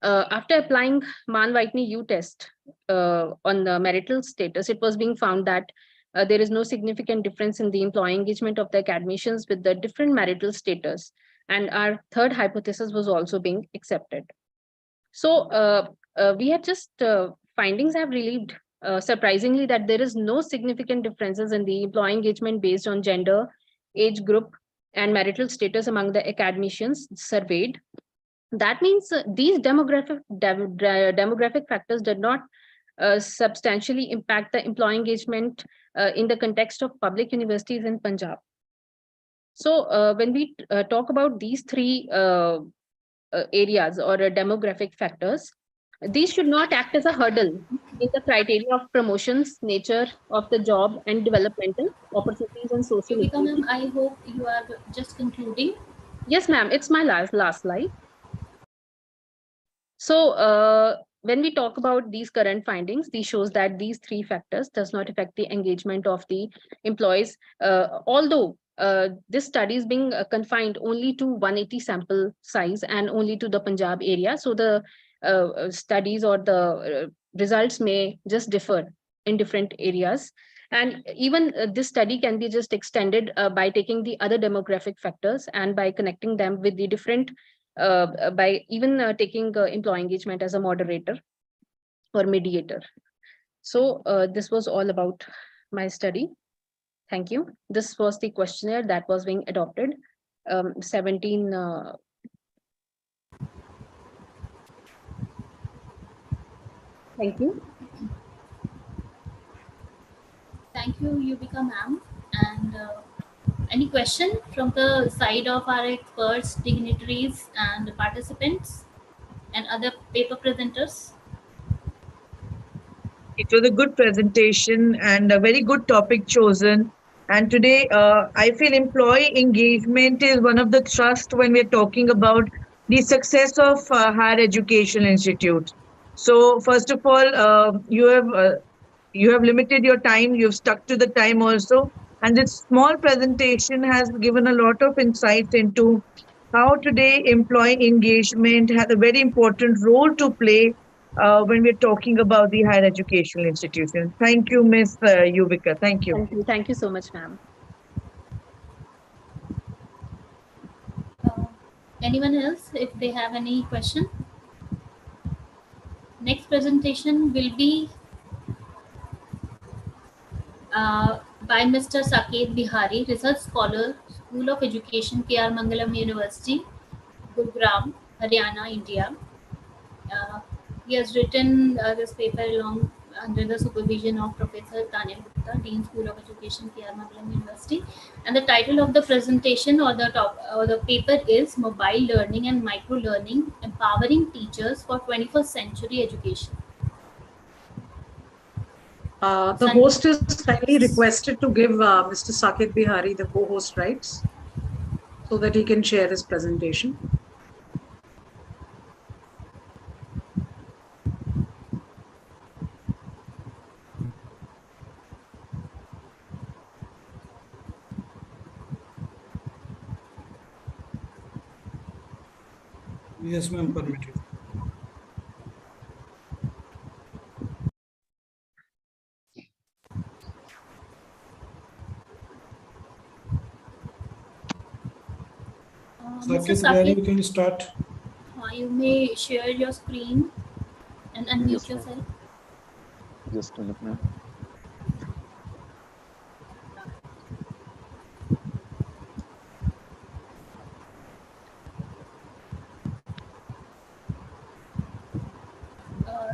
After applying Mann-Whitney U-test on the marital status, it was being found that there is no significant difference in the employee engagement of the academicians with the different marital status. And our third hypothesis was also being accepted. So we have just findings have relieved surprisingly that there is no significant differences in the employee engagement based on gender, age group, and marital status among the academicians surveyed. That means these demographic factors did not substantially impact the employee engagement in the context of public universities in Punjab. So when we talk about these three areas or demographic factors, these should not act as a hurdle in the criteria of promotions, nature of the job, and developmental opportunities and social Yuvika equity. ma'am, I hope you are just concluding. Yes, ma'am. It's my last slide. So when we talk about these current findings, these shows that these three factors does not affect the engagement of the employees, although this study is being confined only to 180 sample size and only to the Punjab area. So the studies or the results may just differ in different areas. And even this study can be just extended by taking the other demographic factors and by connecting them with the different, by even taking employee engagement as a moderator or mediator. So this was all about my study. Thank you. This was the questionnaire that was being adopted. 17. Thank you. Thank you, Yuvika ma'am. And any question from the side of our experts, dignitaries, and participants, and other paper presenters? It was a good presentation and a very good topic chosen. And today, I feel employee engagement is one of the thrust when we're talking about the success of higher education institutes. So, first of all, you have limited your time. You've stuck to the time also, and this small presentation has given a lot of insights into how today employee engagement has a very important role to play when we're talking about the higher educational institution. Thank you, Ms. Yuvika. Thank you. Thank you. Thank you so much, ma'am. Anyone else, if they have any question? Next presentation will be by Mr. Saket Bihari, Research Scholar, School of Education, K.R. Mangalam University, Gurugram, Haryana, India. He has written this paper along under the supervision of Professor Tanil Gupta, Dean School of Education, K.R. Mangalam University. And the title of the presentation or the paper is Mobile Learning and Micro Learning, Empowering Teachers for 21st Century Education. The host is kindly requested to give Mr. Saket Bihari the co-host rights so that he can share his presentation. Yes, ma'am, permitted. Mr. Saket, you Saket, can start. you may share your screen and unmute Yes, yourself. just a minute, ma'am.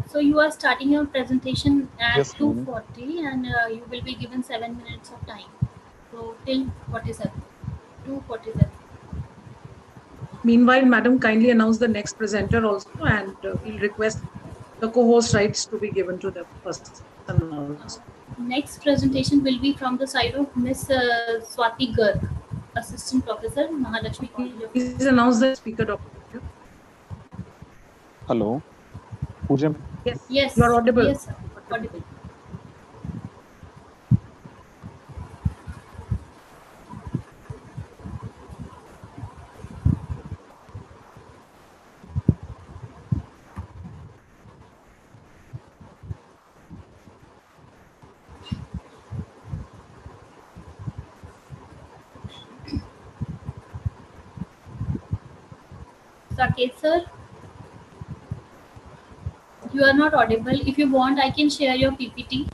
So you are starting your presentation at Yes, ma'am. 2:40 and you will be given 7 minutes of time. So till 47, 2:47. Meanwhile, Madam, kindly announce the next presenter also, and we'll request the co-host rights to be given to the person also. Next presentation will be from the side of Miss Swati Garg, Assistant Professor, Mahalakshmi College of. Please announce the speaker, Dr. Hello, Pooja. Yes, Yes, you are audible. yes, sir. Audible. Saket sir, you are not audible. If you want, I can share your PPT.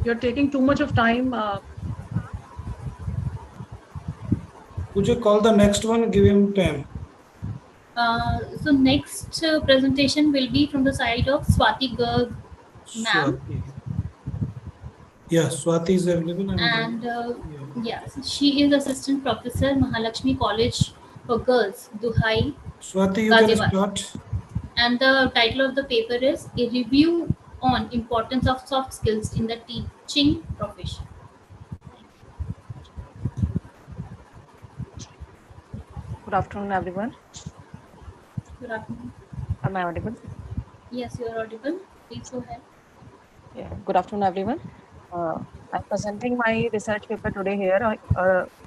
You're taking too much of time. Would you call the next one? Give him time. So next presentation will be from the side of Swati Garg, ma'am. Swati. Yeah, Swati is available. And yes, she is Assistant Professor, Mahalakshmi College for Girls, Duhai, Swati, you can Ghaziabad. start. And the title of the paper is A Review on Importance of Soft Skills in the Teaching Profession. Good afternoon, everyone. Good afternoon. Am I audible? Yes, you are audible. Please go ahead. Yeah. Good afternoon, everyone. I'm presenting my research paper today here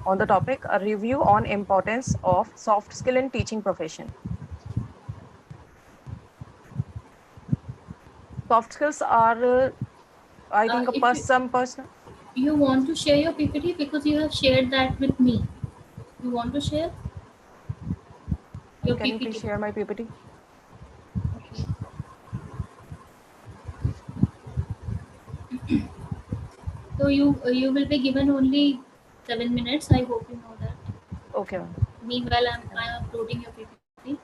on the topic a review on importance of soft skill in teaching profession. Soft skills are, I think, If some person. you want to share your PPT because you have shared that with me. You want to share your Can you please PPT? share my PPT? Okay. So you will be given only 7 minutes. I hope you know that. Okay, ma'am. Meanwhile, I'm uploading your PPT.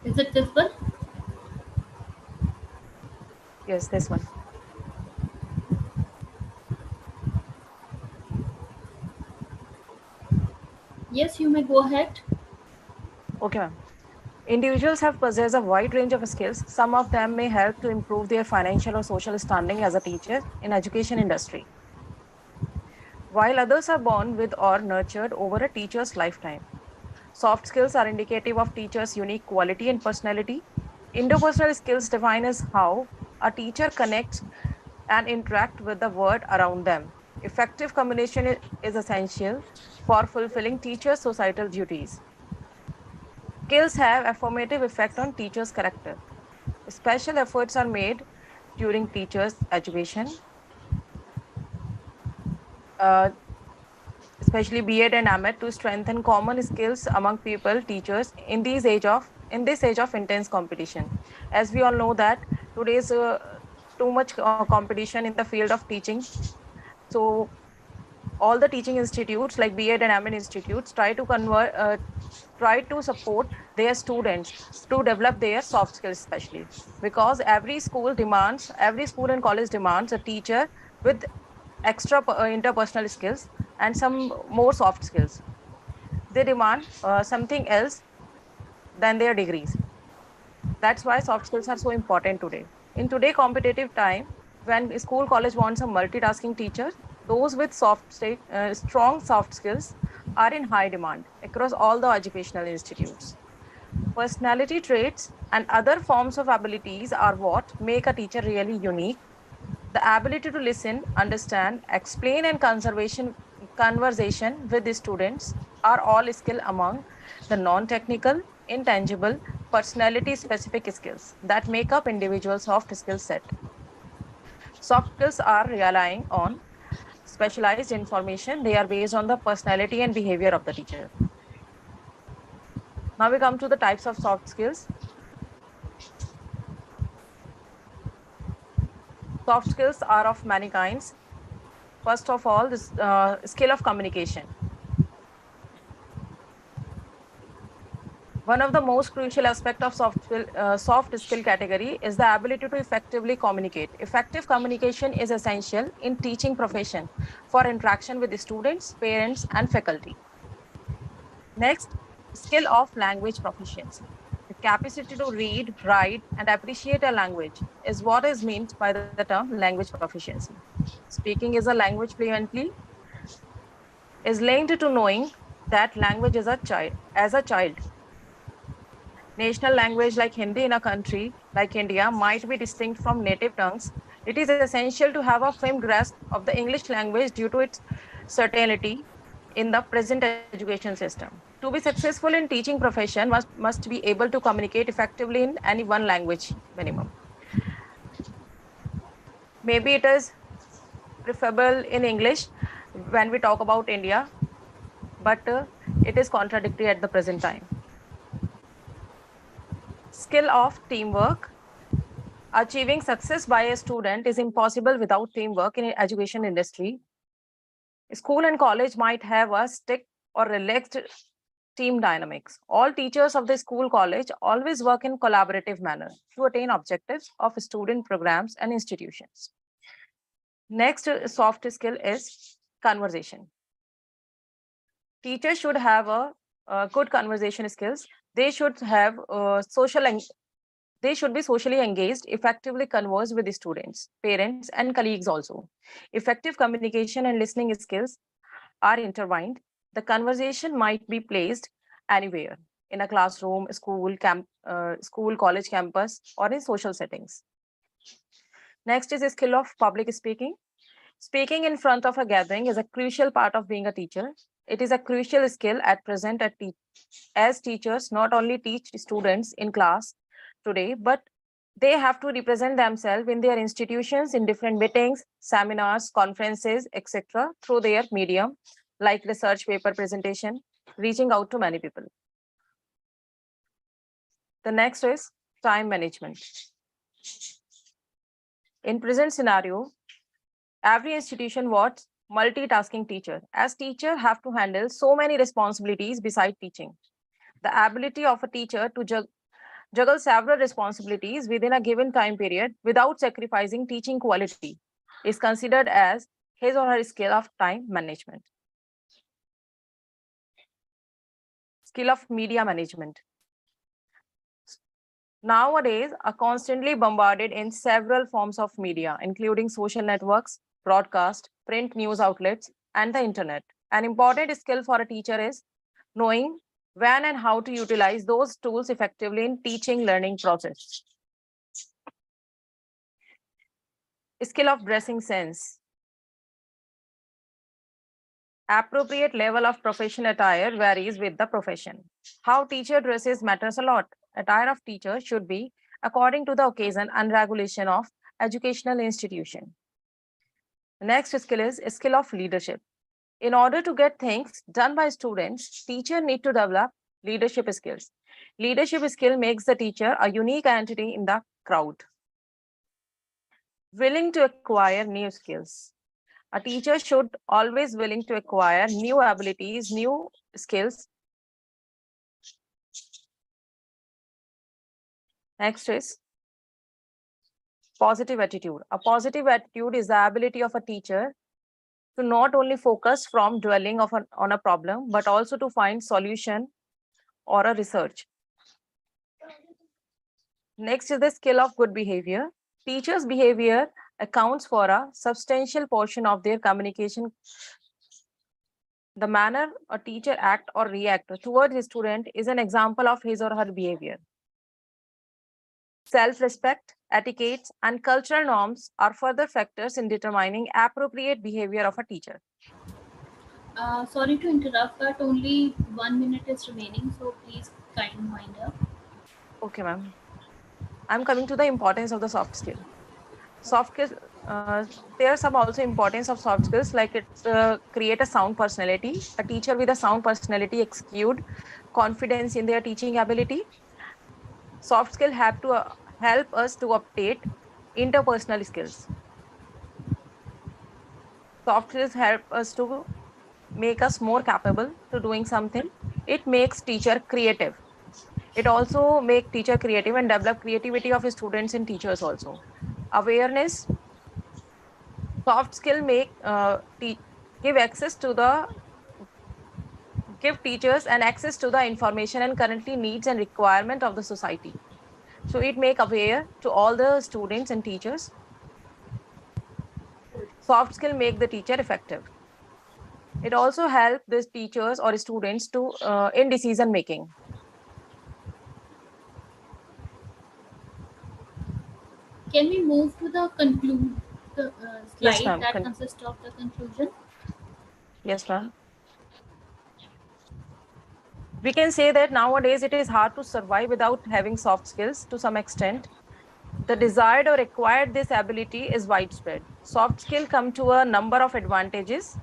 Is it this one? Yes, this one. Yes, you may go ahead. Okay, ma'am. Individuals have possessed a wide range of skills. Some of them may help to improve their financial or social standing as a teacher in education industry, while others are born with or nurtured over a teacher's lifetime. Soft skills are indicative of teachers' unique quality and personality. Interpersonal skills define as how a teacher connects and interact with the world around them. Effective communication is essential for fulfilling teachers' societal duties. Skills have affirmative effect on teachers' character. Special efforts are made during teachers' education, uh, especially B.Ed and M.Ed, to strengthen common skills among people, teachers in this age of intense competition. As we all know that today's too much competition in the field of teaching. So all the teaching institutes like B.Ed and M.Ed institutes try to support their students to develop their soft skills, especially because every school and college demands a teacher with extra interpersonal skills and some more soft skills. They demand something else than their degrees. That's why soft skills are so important today. In today competitive time, when school college wants a multitasking teacher, those with strong soft skills are in high demand across all the educational institutes. Personality traits and other forms of abilities are what make a teacher really unique. The ability to listen, understand, explain, and conversation with the students are all skill among the non-technical, intangible, personality-specific skills that make up individual soft skill set. Soft skills are relying on specialized information. They are based on the personality and behavior of the teacher. Now we come to the types of soft skills. Soft skills are of many kinds. First of all, this skill of communication. One of the most crucial aspects of soft skill category is the ability to effectively communicate. Effective communication is essential in teaching profession for interaction with the students, parents, and faculty. Next, skill of language proficiency. The capacity to read, write, and appreciate a language is what is meant by the term language proficiency. Speaking is a language fluently is linked to knowing that language as a child. National language like Hindi in a country like India might be distinct from native tongues. It is essential to have a firm grasp of the English language due to its certainty in the present education system. To be successful in teaching profession must be able to communicate effectively in any one language minimum. Maybe it is preferable in English when we talk about India, but it is contradictory at the present time. Skill of teamwork. Achieving success by a student is impossible without teamwork in education industry. School and college might have a strict or relaxed team dynamics. All teachers of the school college always work in collaborative manner to attain objectives of student programs and institutions. Next soft skill is conversation. Teachers should have a good conversation skills. They should have they should be socially engaged, effectively converse with the students, parents, and colleagues also. Effective communication and listening skills are intertwined, the conversation might be placed anywhere in a classroom, school, college campus, or in social settings. Next is a skill of public speaking. Speaking in front of a gathering is a crucial part of being a teacher. It is a crucial skill at present as teachers not only teach students in class today, but they have to represent themselves in their institutions in different meetings, seminars, conferences, etc. through their medium, like research paper presentation, reaching out to many people. The next is time management. In present scenario, every institution wants multitasking teacher, as teacher have to handle so many responsibilities beside teaching. The ability of a teacher to juggle several responsibilities within a given time period without sacrificing teaching quality is considered as his or her skill of time management. Skill of media management. Nowadays are constantly bombarded in several forms of media, including social networks, broadcast, print news outlets, and the internet. An important skill for a teacher is knowing when and how to utilize those tools effectively in teaching learning process. Skill of dressing sense. Appropriate level of professional attire varies with the profession. How teacher dresses matters a lot. Attire of teacher should be according to the occasion and regulation of educational institution. The next skill is a skill of leadership. In order to get things done by students, teacher need to develop leadership skills. Leadership skill makes the teacher a unique entity in the crowd. Willing to acquire new skills. A teacher should always willing to acquire new abilities, new skills. Next is positive attitude. A positive attitude is the ability of a teacher to not only focus from dwelling on a problem, but also to find solution or a research. Next is the skill of good behavior. Teachers' behavior accounts for a substantial portion of their communication. The manner a teacher act or react towards a student is an example of his or her behavior. Self-respect, etiquettes, and cultural norms are further factors in determining appropriate behavior of a teacher. Sorry to interrupt, but only 1 minute is remaining, so please kind wind up. Okay, ma'am. I'm coming to the importance of the soft skill. Soft skills, there are some also importance of soft skills, like it's create a sound personality. A teacher with a sound personality exude confidence in their teaching ability. Soft skill have to help us to update interpersonal skills. Soft skills help us to make us more capable to doing something. It makes teacher creative. It also make teacher creative and develop creativity of students and teachers also. Awareness, soft skill make give teachers an access to the information and currently needs and requirement of the society. So it make aware to all the students and teachers. Soft skill make the teacher effective. It also help the teachers or students to in decision making. Can we move to the slide Yes, ma'am. that consists of the conclusion? Yes, ma'am. We can say that nowadays it is hard to survive without having soft skills to some extent. The desired or required this ability is widespread. Soft skill come to a number of advantages.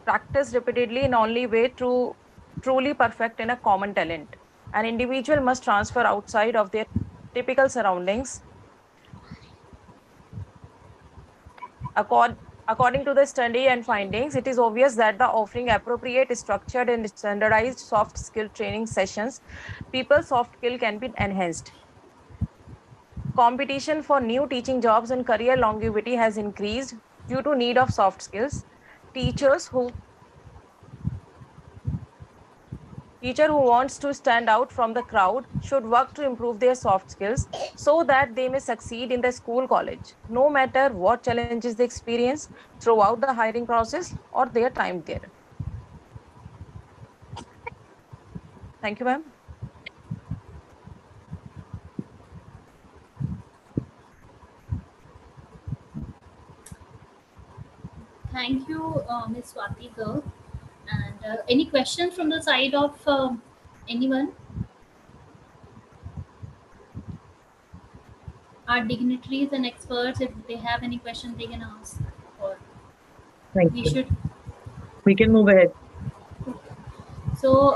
Practice repeatedly in only way to truly perfect in a common talent. An individual must transfer outside of their typical surroundings. According to the study and findings, it is obvious that the offering appropriate, structured, and standardized soft skill training sessions, people's soft skill can be enhanced. Competition for new teaching jobs and career longevity has increased due to need of soft skills. Teacher who wants to stand out from the crowd should work to improve their soft skills so that they may succeed in the school, college, no matter what challenges they experience throughout the hiring process or their time there. Thank you, ma'am. Thank you, Ms. Swati Garg. And any questions from the side of anyone? Our dignitaries and experts, if they have any questions, they can ask. Or Thank we you. should. We can move ahead. So,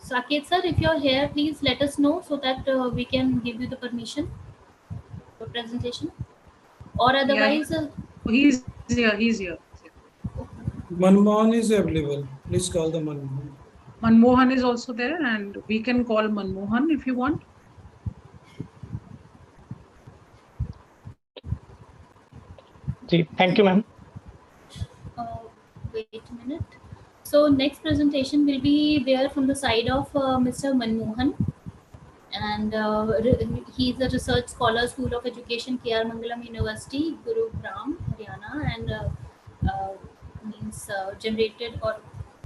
Saket sir, if you're here, please let us know so that we can give you the permission for presentation. Or otherwise, He's here. He's here. Manmohan is available. Please call the Manmohan. Manmohan is also there, and we can call Manmohan if you want. Thank you, ma'am. wait a minute. So next presentation will be there from the side of Mr. Manmohan, and he's a research scholar, School of Education, K.R. Mangalam University, Gurugram, Haryana, and generated or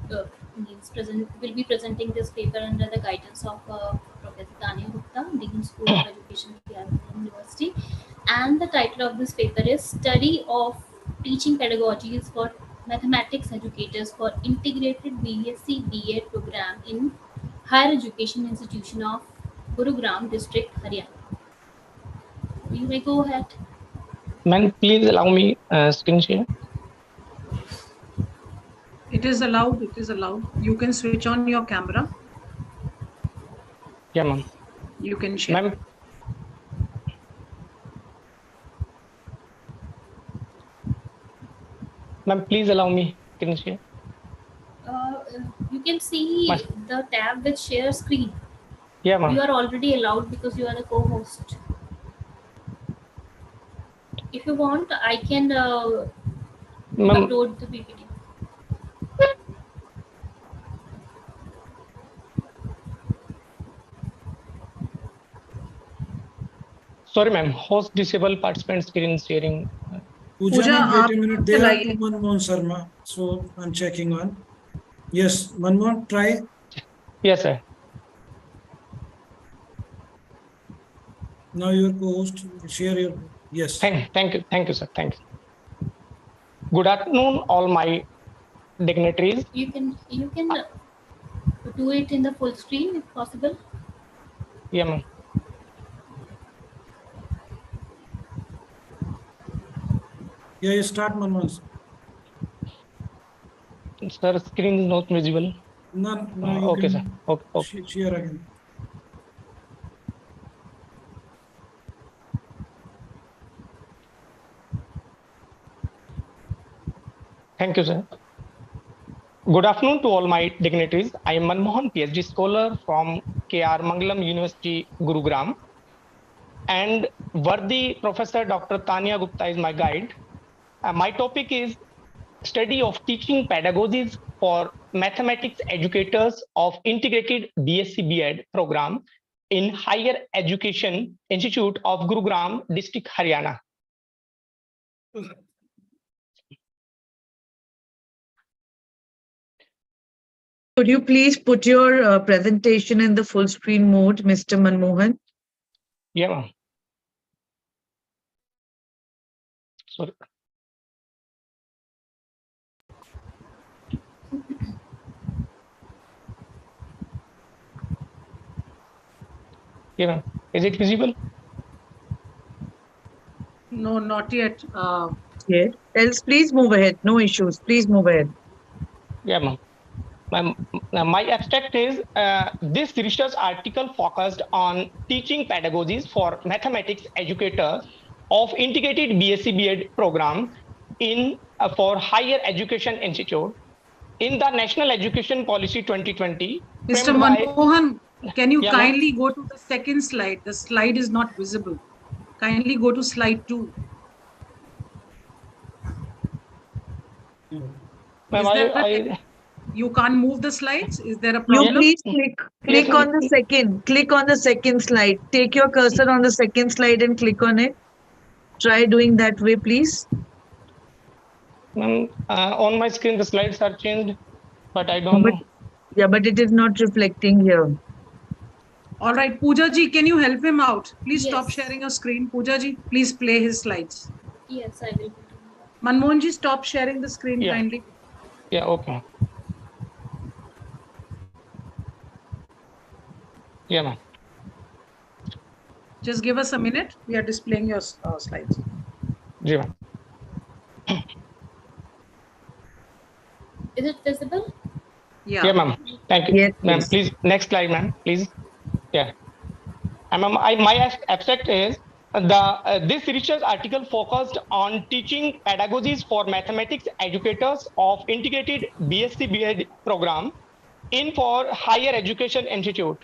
will be presenting this paper under the guidance of Professor Tanya Gupta, Dean School of Education, K.R. Mangalam University, and the title of this paper is Study of Teaching Pedagogies for Mathematics Educators for Integrated BSc BA program in Higher Education Institution of Gurugram District, Haryana. You may go ahead. Ma'am, please allow me screen share. It is allowed. It is allowed. You can switch on your camera. Yeah, ma'am. You can share. Ma'am, please allow me screen share. You can see the tab with share screen. Yeah, ma'am. You are already allowed because you are the co-host. If you want, I can upload the PPT. Sorry, ma'am. Host disable participant screen sharing. Pooja, wait a minute. There are two Manmohan Sharma. So I'm checking on. Yes, Manmohan, try. Yes, sir. Now your co-host, share your. Yes. Thank you, sir. Thank you. Good afternoon, all my dignitaries. You can do it in the full screen if possible. Yeah, ma'am. Yeah, you start, Manmohan. Sir, screen is not visible. No, okay, sir. Okay. Share again. Thank you, sir. Good afternoon to all my dignitaries. I am Manmohan, PhD scholar from K.R. Mangalam University, Gurugram. And worthy Professor Dr. Tanya Gupta is my guide. My topic is study of teaching pedagogies for mathematics educators of integrated BSc B.Ed program in Higher Education Institute of Gurugram District, Haryana. Could you please put your presentation in the full screen mode, Mr. Manmohan? Yeah, ma'am. Sorry. Yeah, ma'am. Is it visible? No, not yet. Yes. Else, please move ahead. No issues. Please move ahead. Yeah, ma'am. My abstract is this research article focused on teaching pedagogies for mathematics educators of integrated BSc B.Ed program in for Higher Education Institute in the National Education Policy 2020. Mr. Manmohan, can you kindly go to the second slide? The slide is not visible. Kindly go to slide 2. You can't move the slides? Is there a problem? You please click on the second. Click on the second slide. Take your cursor on the second slide and click on it. Try doing that way, please. On my screen, the slides are changed, but I don't know. Yeah, but it is not reflecting here. All right, Pooja ji, can you help him out? Please stop Yes. sharing your screen. Pooja ji, please play his slides. Yes, I will. Manmohan ji, stop sharing the screen Yeah. kindly. Yeah, okay. Yeah, ma'am. Just give us a minute. We are displaying your slides. Ji, ma'am. Is it visible? Yeah. Yeah, ma'am. Thank you. Yes, Ma'am, yes. please, next slide, ma'am, please. Yeah. And ma'am, my abstract is this research article focused on teaching pedagogies for mathematics educators of integrated BSc BEd program in for higher education institute.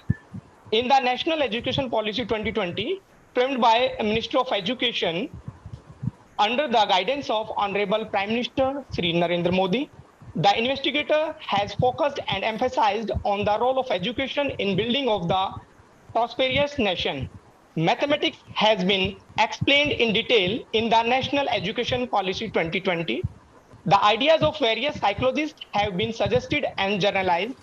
In the National Education Policy 2020, framed by Ministry of Education under the guidance of Honorable Prime Minister Sri Narendra Modi, the investigator has focused and emphasized on the role of education in building of the prosperous nation. Mathematics has been explained in detail in the National Education Policy 2020. The ideas of various psychologists have been suggested and generalized.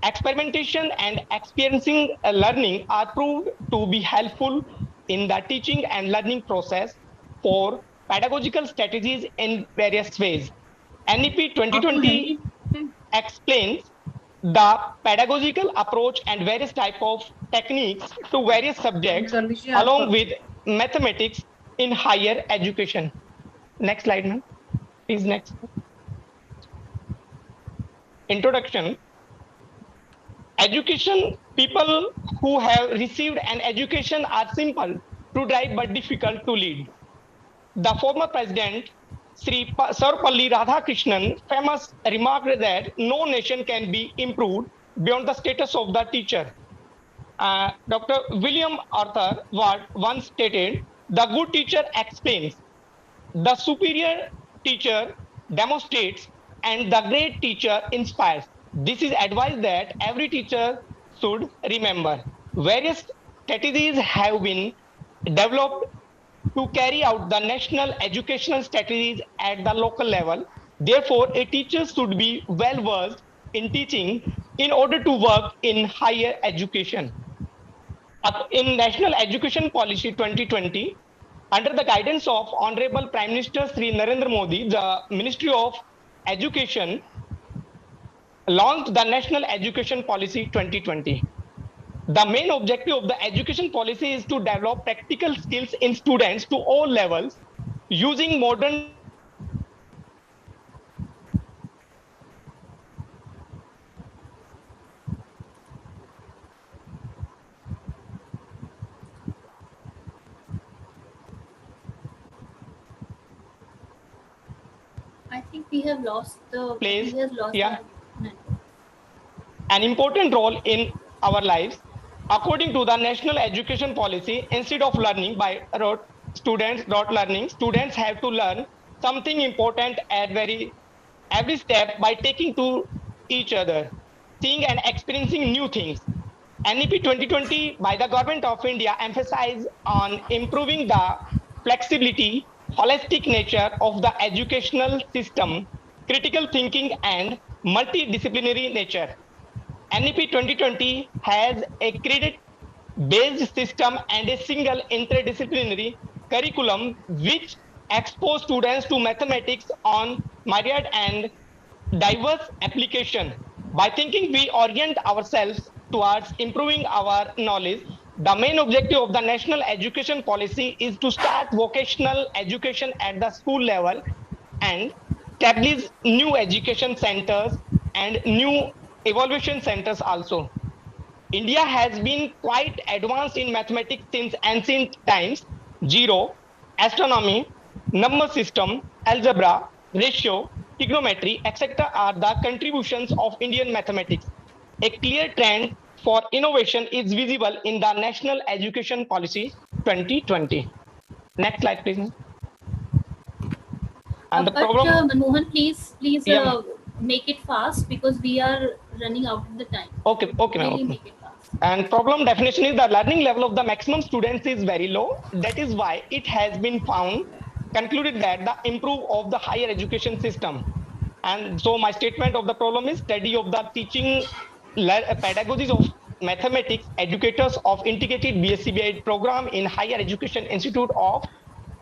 Experimentation and experiencing learning are proved to be helpful in the teaching and learning process for pedagogical strategies in various ways. NEP 2020 explains the pedagogical approach and various type of techniques to various subjects along with mathematics in higher education. Next slide, ma'am. Please next. Introduction. Education, people who have received an education are simple to drive but difficult to lead. The former president, Sri Sarvapalli Radhakrishnan, famous remarked that no nation can be improved beyond the status of the teacher. Dr. William Arthur Ward once stated, the good teacher explains, the superior teacher demonstrates, and the great teacher inspires. This is advice that every teacher should remember. Various strategies have been developed to carry out the national educational strategies at the local level. Therefore, a teacher should be well versed in teaching in order to work in higher education. In National Education Policy 2020, under the guidance of Honorable Prime Minister Sri Narendra Modi, the Ministry of Education launched the National Education Policy 2020. The main objective of the education policy is to develop practical skills in students to all levels using modern I think we have lost the place. he has lost Yeah. the An important role in our lives. According to the national education policy, instead of learning by rote, students have to learn something important at every step by taking to each other, seeing and experiencing new things. NEP 2020 by the Government of India emphasized on improving the flexibility, holistic nature of the educational system, critical thinking, and multidisciplinary nature. NEP 2020 has a credit-based system and a single interdisciplinary curriculum which expose students to mathematics on myriad and diverse application. By thinking, we orient ourselves towards improving our knowledge. The main objective of the national education policy is to start vocational education at the school level and establish new education centers and new evaluation centers also. India has been quite advanced in mathematics since ancient times. Zero, astronomy, number system, algebra, ratio, trigonometry, etc. are the contributions of Indian mathematics. A clear trend for innovation is visible in the National Education Policy 2020. Next slide, please. And the problem. Manmohan, please Yeah. make it fast because we are running out of the time. Okay, ma'am. Really Okay. make it fast. And problem definition is the learning level of the maximum students is very low. That is why it has been found, concluded that the improve of the higher education system. And so my statement of the problem is study of the teaching pedagogies of mathematics educators of integrated BSc BEd program in Higher Education Institute of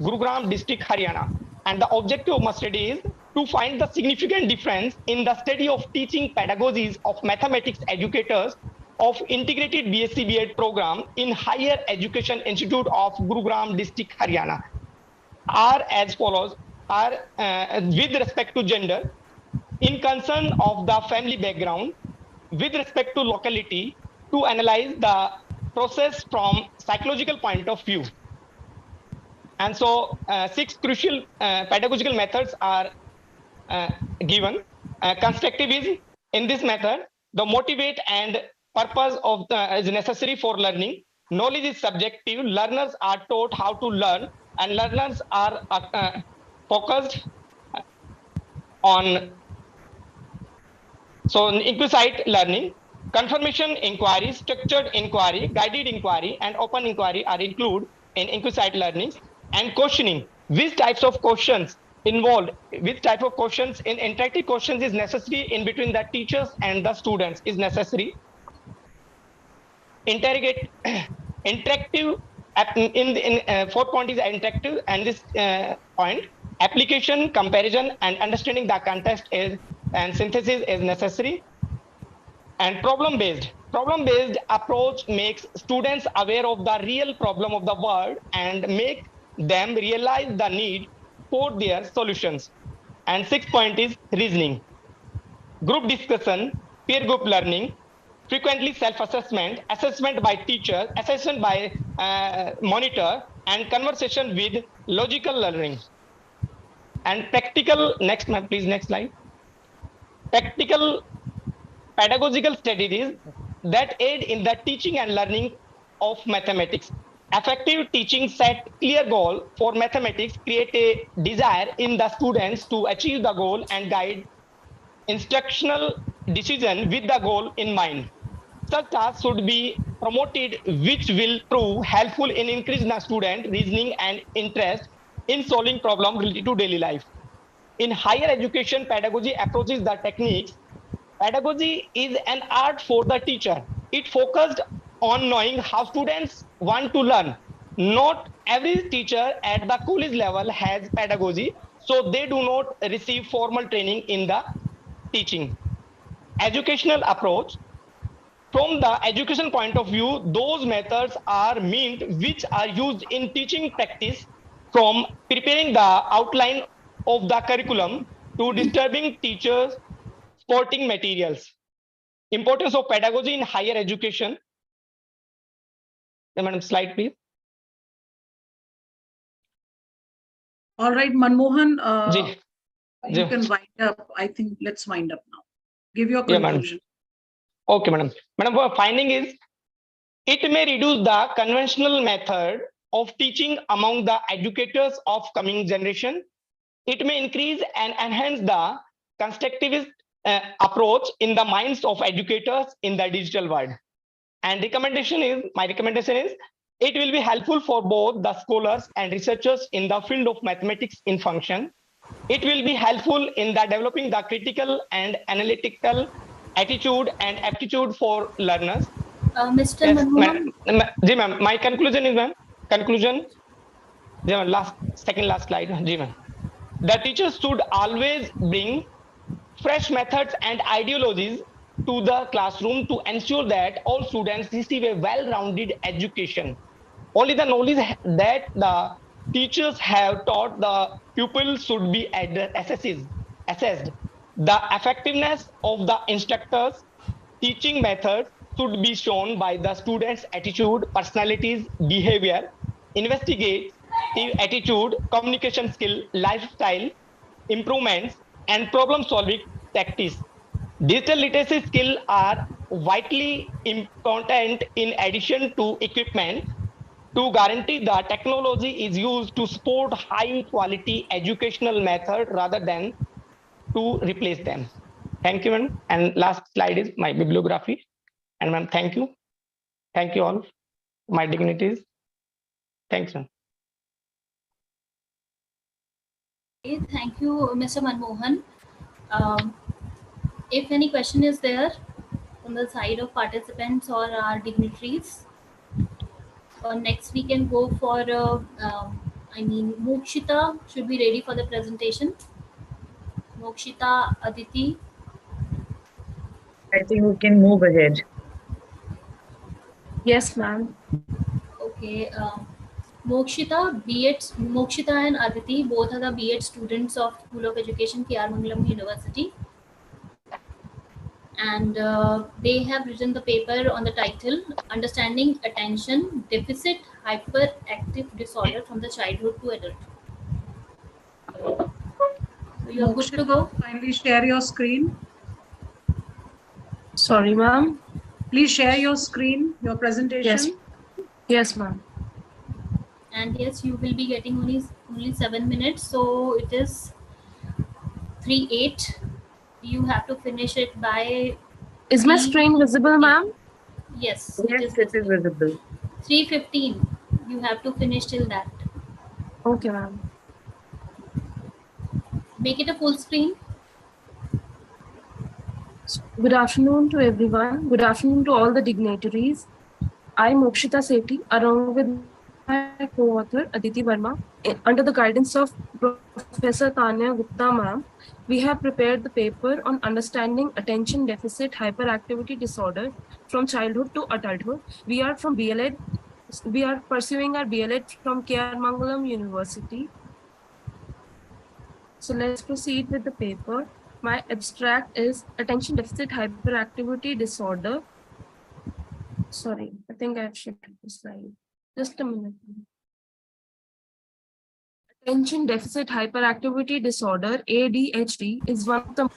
Gurugram district, Haryana. And the objective of my study is to find the significant difference in the study of teaching pedagogies of mathematics educators of integrated BSc BEd program in Higher Education Institute of Gurugram district, Haryana are as follows: are with respect to gender, in concern of the family background, with respect to locality, to analyze the process from psychological point of view. And so 6 crucial pedagogical methods are given. Constructive is, in this method, the motivate and purpose of is necessary for learning. Knowledge is subjective. Learners are taught how to learn, and learners are focused on inquisitive learning. Confirmation inquiry, structured inquiry, guided inquiry, and open inquiry are included in inquisitive learning. And questioning, which types of questions involved, which type of questions in interactive questions is necessary in between the teachers and the students is necessary. Interrogate, interactive, in fourth point is interactive, and this point, application, comparison, and understanding the context is and synthesis is necessary. And problem-based approach makes students aware of the real problem of the world and make them realize the need for their solutions. And sixth point is reasoning, group discussion, peer group learning, frequently self-assessment, assessment by teacher, assessment by monitor, and conversation with logical learning. And practical, next please, next slide. Practical pedagogical strategies that aid in the teaching and learning of mathematics. Effective teaching set clear goal for mathematics, create a desire in the students to achieve the goal, and guide instructional decision with the goal in mind. Such tasks should be promoted, which will prove helpful in increasing the student reasoning and interest in solving problems related to daily life. In higher education, pedagogy approaches the techniques. Pedagogy is an art for the teacher. It focused on knowing how students want to learn. Not every teacher at the college level has pedagogy, so they do not receive formal training in the teaching. Educational approach. From the education point of view, those methods are meant which are used in teaching practice, from preparing the outline of the curriculum to disturbing teachers' supporting materials. Importance of pedagogy in higher education. Madam, slide please. All right, Manmohan, you Ji. can wind up. I think let's wind up now. Give your conclusion. Yeah, okay, madam. Madam, our finding is it may reduce the conventional method of teaching among the educators of coming generation. It may increase and enhance the constructivist approach in the minds of educators in the digital world. And my recommendation is, it will be helpful for both the scholars and researchers in the field of mathematics in function. It will be helpful in the developing the critical and analytical attitude and aptitude for learners. Mr. Yes, ma'am. My conclusion is, ma'am, second last slide, ma'am. The teachers should always bring fresh methods and ideologies to the classroom to ensure that all students receive a well-rounded education. Only the knowledge that the teachers have taught the pupils should be assessed. The effectiveness of the instructors' teaching methods should be shown by the students' attitude, personalities, behavior, investigative attitude, communication skill, lifestyle improvements, and problem-solving tactics. Digital literacy skills are vitally important in addition to equipment to guarantee that technology is used to support high-quality educational method rather than to replace them. Thank you, ma'am. And last slide is my bibliography. And ma'am, thank you. Thank you all, my dignities. Thanks, ma'am. Thank you, Mr. Manmohan. If any question is there, from the side of participants or our dignitaries. Next, we can go for, Mokshita should be ready for the presentation. Mokshita, Aditi. I think we can move ahead. Yes, ma'am. Okay. Mokshita and Aditi, both are the B.Ed students of School of Education, K.R. Mangalam University. And they have written the paper on the title, Understanding Attention Deficit Hyperactive Disorder from the Childhood to Adulthood. So you are good to go. Kindly share your screen. Sorry, ma'am. Please share your screen, your presentation. Yes, ma'am. And yes, you will be getting only 7 minutes. So it is 3:08. You have to finish it by. Is my screen visible, ma'am? Yes, Yes, it is visible. 3:15. You have to finish till that. Okay, ma'am. Make it a full screen. Good afternoon to everyone. Good afternoon to all the dignitaries. I, Mokshita Sethi, along with my co-author Aditi Verma, under the guidance of Professor Tanya Gupta ma'am, we have prepared the paper on understanding attention deficit hyperactivity disorder from childhood to adulthood. We are from BLED. We are pursuing our BLED from K.R. Mangalam University. So let's proceed with the paper. My abstract is Attention Deficit Hyperactivity Disorder. Sorry, I think I have shifted the slide. Just a minute. Attention Deficit Hyperactivity Disorder, ADHD, is one of the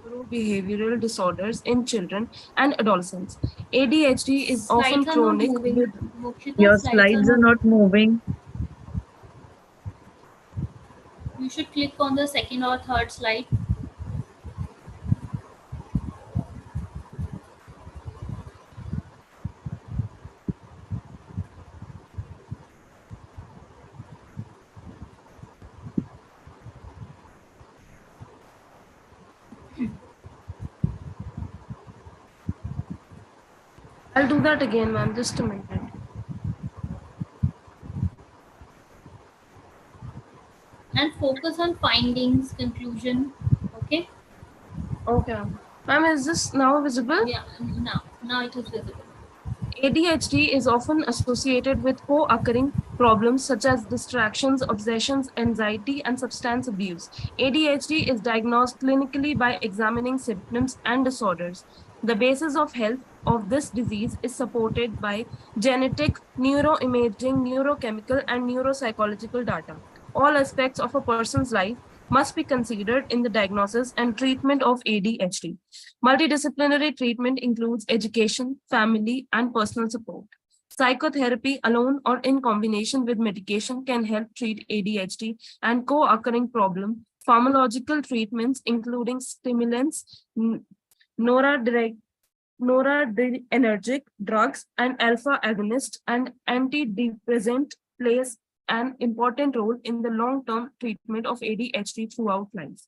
neurobehavioral disorders in children and adolescents. ADHD is often chronic. Your slides are not moving. You should click on the second or third slide. I'll do that again, ma'am. Just a minute. And focus on findings, conclusion. Okay. Okay. Ma'am, is this now visible? Yeah, now it is visible. ADHD is often associated with co-occurring problems such as distractions, obsessions, anxiety, and substance abuse. ADHD is diagnosed clinically by examining symptoms and disorders. The basis of health of this disease is supported by genetic, neuroimaging, neurochemical, and neuropsychological data. All aspects of a person's life must be considered in the diagnosis and treatment of ADHD. Multidisciplinary treatment includes education, family, and personal support. Psychotherapy alone or in combination with medication can help treat ADHD and co-occurring problem. Pharmacological treatments including stimulants, noradrenergic drugs, and alpha agonist and antidepressant plays an important role in the long-term treatment of ADHD throughout life.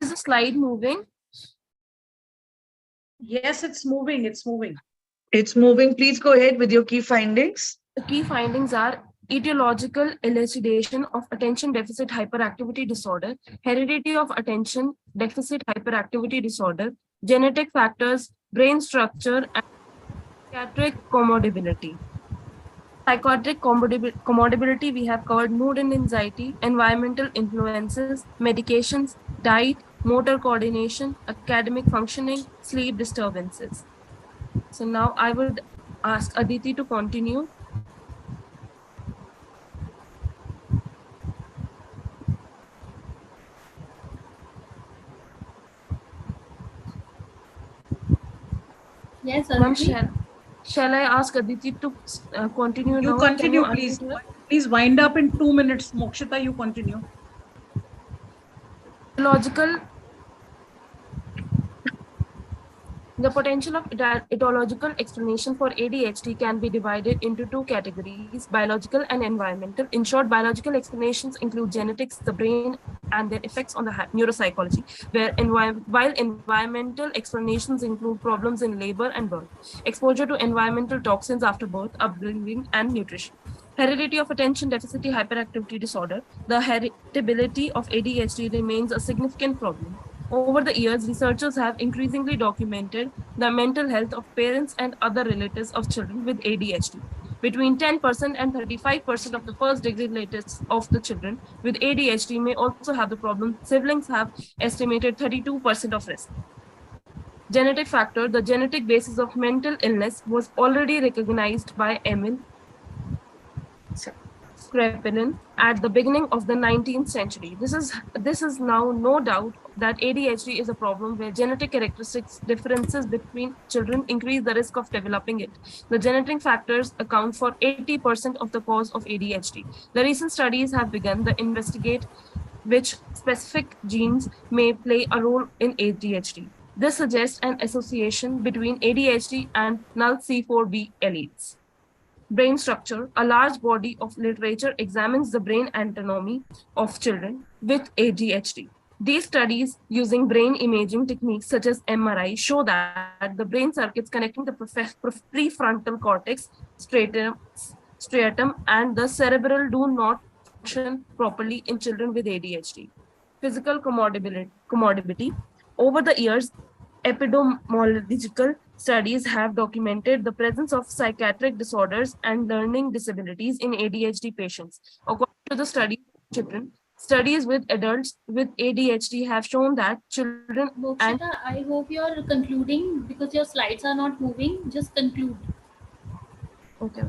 Is the slide moving? Yes, it's moving. It's moving. It's moving. Please go ahead with your key findings. The key findings are etiological elucidation of attention deficit hyperactivity disorder, heredity of attention deficit hyperactivity disorder, genetic factors, brain structure, and psychiatric comorbidity. Psychotic comorbidity, we have covered mood and anxiety, environmental influences, medications, diet, motor coordination, academic functioning, sleep disturbances. So now I would ask Aditi to continue. Yes, Aditi. Shall I ask Aditi to continue? You now? continue, please. Please wind up in 2 minutes. Mokshita, you continue. The potential of etiological explanation for ADHD can be divided into two categories, biological and environmental. In short, biological explanations include genetics, the brain, and their effects on the neuropsychology, while environmental explanations include problems in labor and birth, exposure to environmental toxins after birth, upbringing, and nutrition. Heredity of attention deficit hyperactivity disorder. The heritability of ADHD remains a significant problem. Over the years, researchers have increasingly documented the mental health of parents and other relatives of children with ADHD. Between 10% and 35% of the first degree relatives of the children with ADHD may also have the problem. Siblings have estimated 32% of risk. Genetic factor. The genetic basis of mental illness was already recognized by Emil Kraepelin at the beginning of the 19th century. This is now no doubt that ADHD is a problem where genetic characteristics differences between children increase the risk of developing it. The genetic factors account for 80% of the cause of ADHD. The recent studies have begun to investigate which specific genes may play a role in ADHD. This suggests an association between ADHD and null C4B alleles. Brain structure. A large body of literature examines the brain anatomy of children with ADHD. These studies using brain imaging techniques such as MRI show that the brain circuits connecting the prefrontal cortex, striatum, and the cerebral do not function properly in children with ADHD. Physical comorbidity. Over the years, epidemiological studies have documented the presence of psychiatric disorders and learning disabilities in ADHD patients. According to the study of children, studies with adults with ADHD have shown that children Mokshita, I hope you're concluding because your slides are not moving. Just conclude. Okay.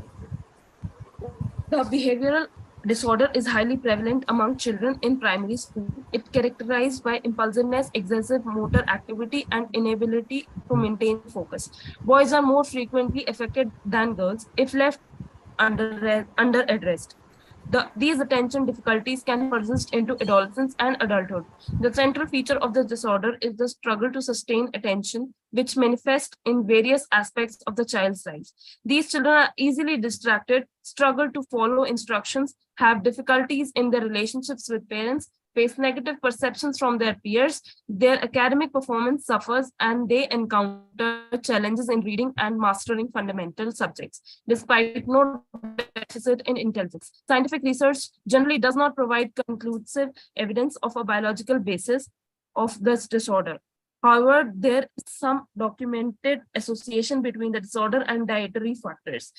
The behavioral disorder is highly prevalent among children in primary school. It's characterized by impulsiveness, excessive motor activity, and inability to maintain focus. Boys are more frequently affected than girls if left under addressed. These attention difficulties can persist into adolescence and adulthood. The central feature of this disorder is the struggle to sustain attention, which manifests in various aspects of the child's life. These children are easily distracted, struggle to follow instructions, have difficulties in their relationships with parents, face negative perceptions from their peers, their academic performance suffers, and they encounter challenges in reading and mastering fundamental subjects, despite no deficit in intelligence. Scientific research generally does not provide conclusive evidence of a biological basis of this disorder. However, there is some documented association between the disorder and dietary factors,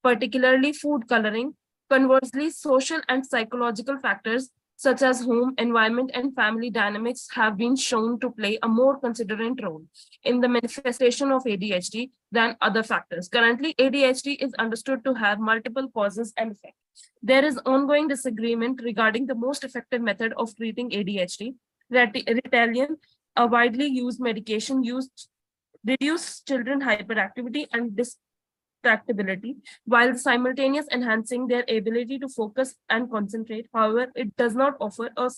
particularly food coloring. Conversely, social and psychological factors such as home, environment, and family dynamics have been shown to play a more considerate role in the manifestation of ADHD than other factors. Currently, ADHD is understood to have multiple causes and effects. There is ongoing disagreement regarding the most effective method of treating ADHD. Ritalin, a widely used medication, reduce children hyperactivity and distractibility while simultaneously enhancing their ability to focus and concentrate. However, it does not offer a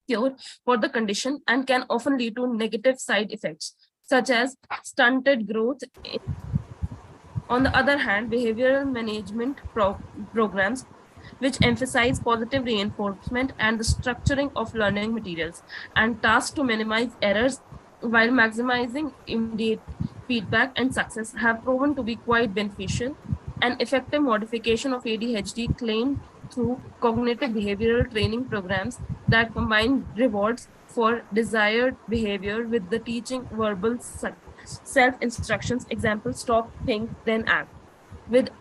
cure for the condition and can often lead to negative side effects, such as stunted growth. On the other hand, behavioral management programs, which emphasize positive reinforcement and the structuring of learning materials and tasks to minimize errors while maximizing immediate feedback and success, have proven to be quite beneficial. An effective modification of ADHD claimed through cognitive behavioral training programs that combine rewards for desired behavior with the teaching verbal self-instructions, example, stop, think, then act. With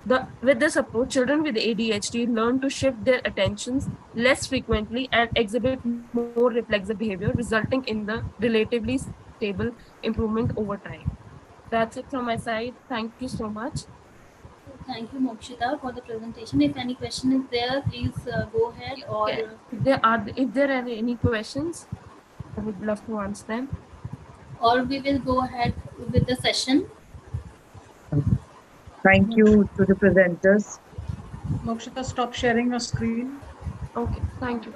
this approach, children with ADHD learn to shift their attentions less frequently and exhibit more reflexive behavior, resulting in the relatively stable improvement over time. That's it from my side. Thank you so much. Thank you, Mokshita, for the presentation. If any question is there, please go ahead. Or if there are any questions, I would love to answer them. Or we will go ahead with the session. Thank you to the presenters. Mokshita, stop sharing your screen. Okay, thank you.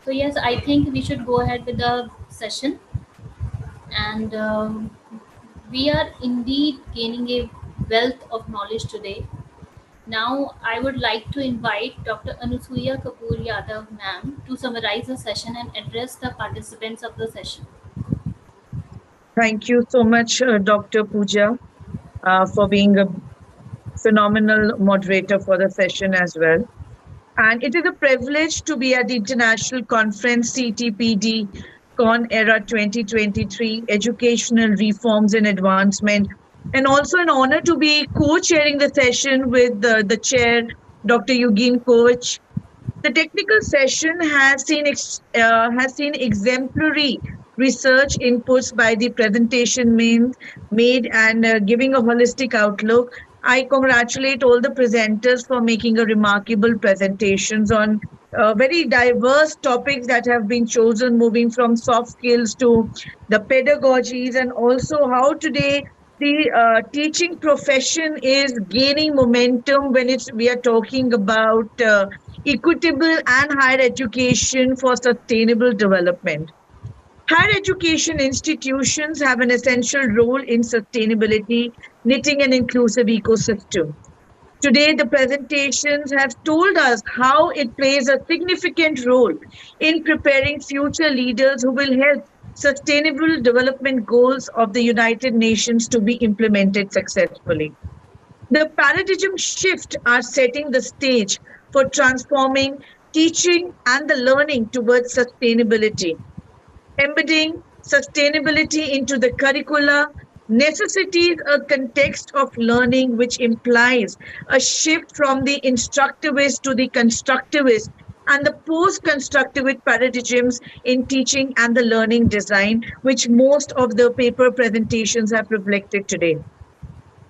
So yes, I think we should go ahead with the session. And we are indeed gaining a wealth of knowledge today. Now, I would like to invite Dr. Anusuya Kapoor Yadav ma'am to summarize the session and address the participants of the session. Thank you so much, Dr. Pooja, for being a phenomenal moderator for the session as well. And it is a privilege to be at the International Conference CTPD-CON-ERA 2023, Educational Reforms and Advancement, and also an honor to be co-chairing the session with the chair, Dr. Eugene Koch. The technical session has seen exemplary research inputs by the presentation made and giving a holistic outlook. I congratulate all the presenters for making a remarkable presentations on very diverse topics that have been chosen, moving from soft skills to the pedagogies, and also how today the teaching profession is gaining momentum when we are talking about equitable and higher education for sustainable development. Higher education institutions have an essential role in sustainability, knitting an inclusive ecosystem. Today, the presentations have told us how it plays a significant role in preparing future leaders who will help sustainable development goals of the United Nations to be implemented successfully. The paradigm shift are setting the stage for transforming teaching and the learning towards sustainability. Embedding sustainability into the curricula necessitates a context of learning which implies a shift from the instructivist to the constructivist and the post-constructivist paradigms in teaching and the learning design, which most of the paper presentations have reflected today.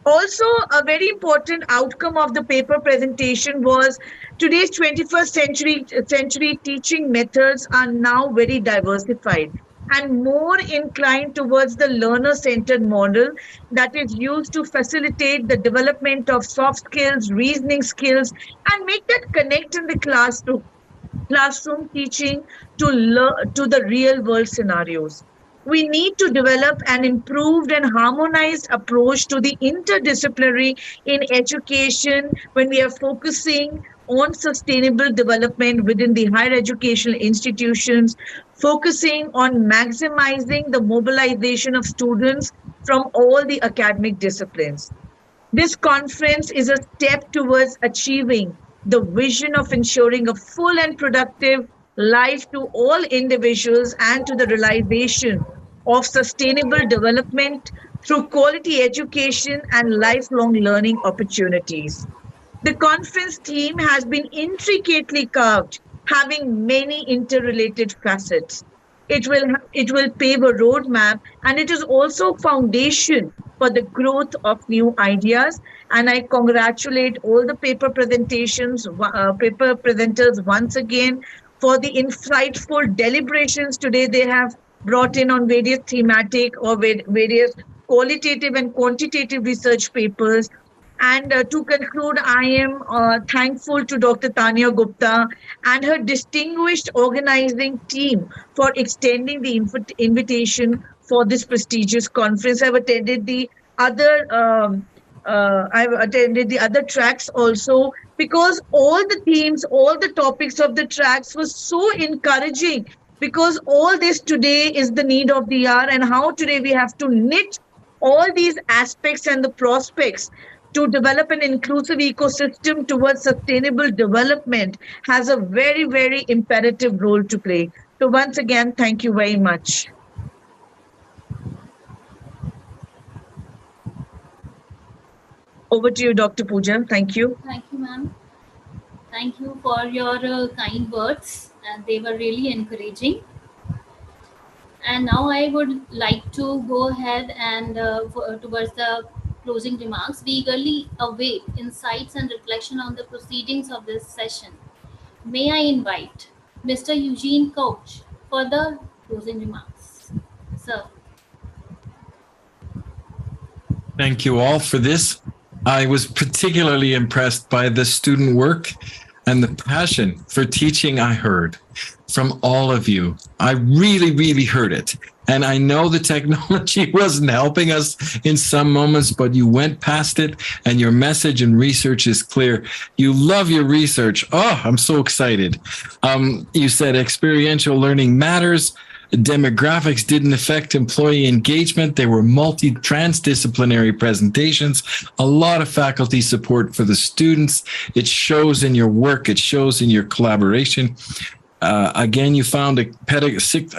Also, a very important outcome of the paper presentation was today's 21st century teaching methods are now very diversified and more inclined towards the learner-centered model that is used to facilitate the development of soft skills, reasoning skills, and make that connect in the classroom teaching to the real world scenarios. We need to develop an improved and harmonized approach to the interdisciplinary in education when we are focusing on sustainable development within the higher educational institutions, focusing on maximizing the mobilization of students from all the academic disciplines. This conference is a step towards achieving the vision of ensuring a full and productive life to all individuals and to the realization of sustainable development through quality education and lifelong learning opportunities. The conference theme has been intricately carved, having many interrelated facets. It will pave a roadmap, and it is also foundation for the growth of new ideas. And I congratulate all the paper presenters once again for the insightful deliberations today they have brought in on various thematic or various qualitative and quantitative research papers. And to conclude, I am thankful to Dr. Tanya Gupta and her distinguished organizing team for extending the invitation for this prestigious conference. I've attended the other tracks also, because all the themes, all the topics of the tracks was so encouraging, because all this today is the need of the hour, and how today we have to knit all these aspects and the prospects to develop an inclusive ecosystem towards sustainable development has a very, very imperative role to play. So once again, thank you very much. Over to you, Dr. Pooja. Thank you. Thank you, ma'am. Thank you for your kind words, and they were really encouraging. And now I would like to go ahead and towards the closing remarks. We eagerly await insights and reflection on the proceedings of this session. May I invite Mr. Eugene Koch for the closing remarks. Sir. Thank you all for this. I was particularly impressed by the student work and the passion for teaching I heard. from all of you. I really, really heard it. And I know the technology wasn't helping us in some moments, but you went past it and your message and research is clear. You love your research. Oh, I'm so excited. You said experiential learning matters. Demographics didn't affect employee engagement. There were transdisciplinary presentations, a lot of faculty support for the students. It shows in your work. It shows in your collaboration. Again, you found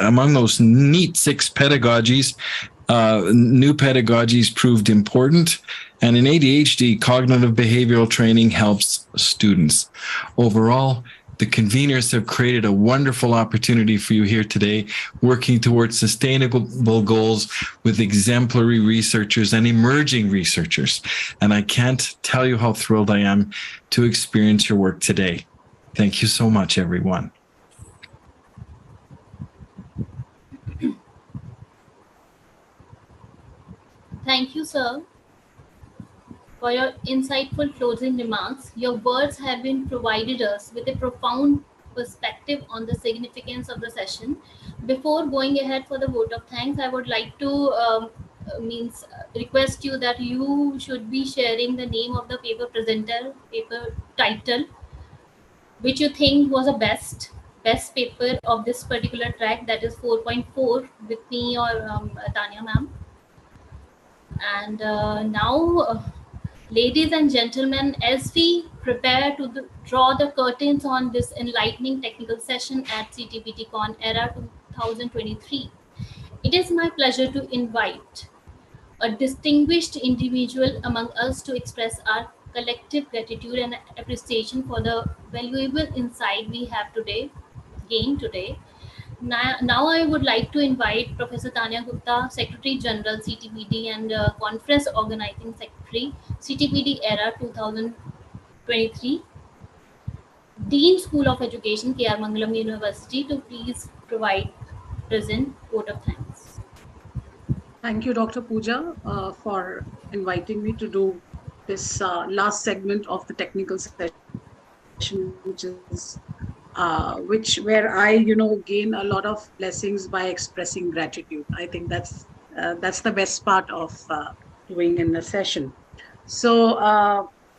among those neat 6 pedagogies, new pedagogies proved important. And in ADHD, cognitive behavioral training helps students. Overall, the conveners have created a wonderful opportunity for you here today, working towards sustainable goals with exemplary researchers and emerging researchers. And I can't tell you how thrilled I am to experience your work today. Thank you so much, everyone. Thank you, sir, for your insightful closing remarks. Your words have been provided us with a profound perspective on the significance of the session. Before going ahead for the vote of thanks, I would like to request you that you should be sharing the name of the paper presenter, paper title, which you think was the best paper of this particular track, that is 4.4, with me or Tanya ma'am. And now, ladies and gentlemen, as we prepare to draw the curtains on this enlightening technical session at CTPDCON-ERA 2023, it is my pleasure to invite a distinguished individual among us to express our collective gratitude and appreciation for the valuable insight we have gained today. Now I would like to invite Professor Tanya Gupta, Secretary General CTPD and Conference Organizing Secretary CTPD ERA 2023, Dean School of Education, K.R. Mangalam University, to please present vote of thanks. Thank you, Dr. Pooja, for inviting me to do this last segment of the technical session, where I, gain a lot of blessings by expressing gratitude. I think that's the best part of doing in a session. So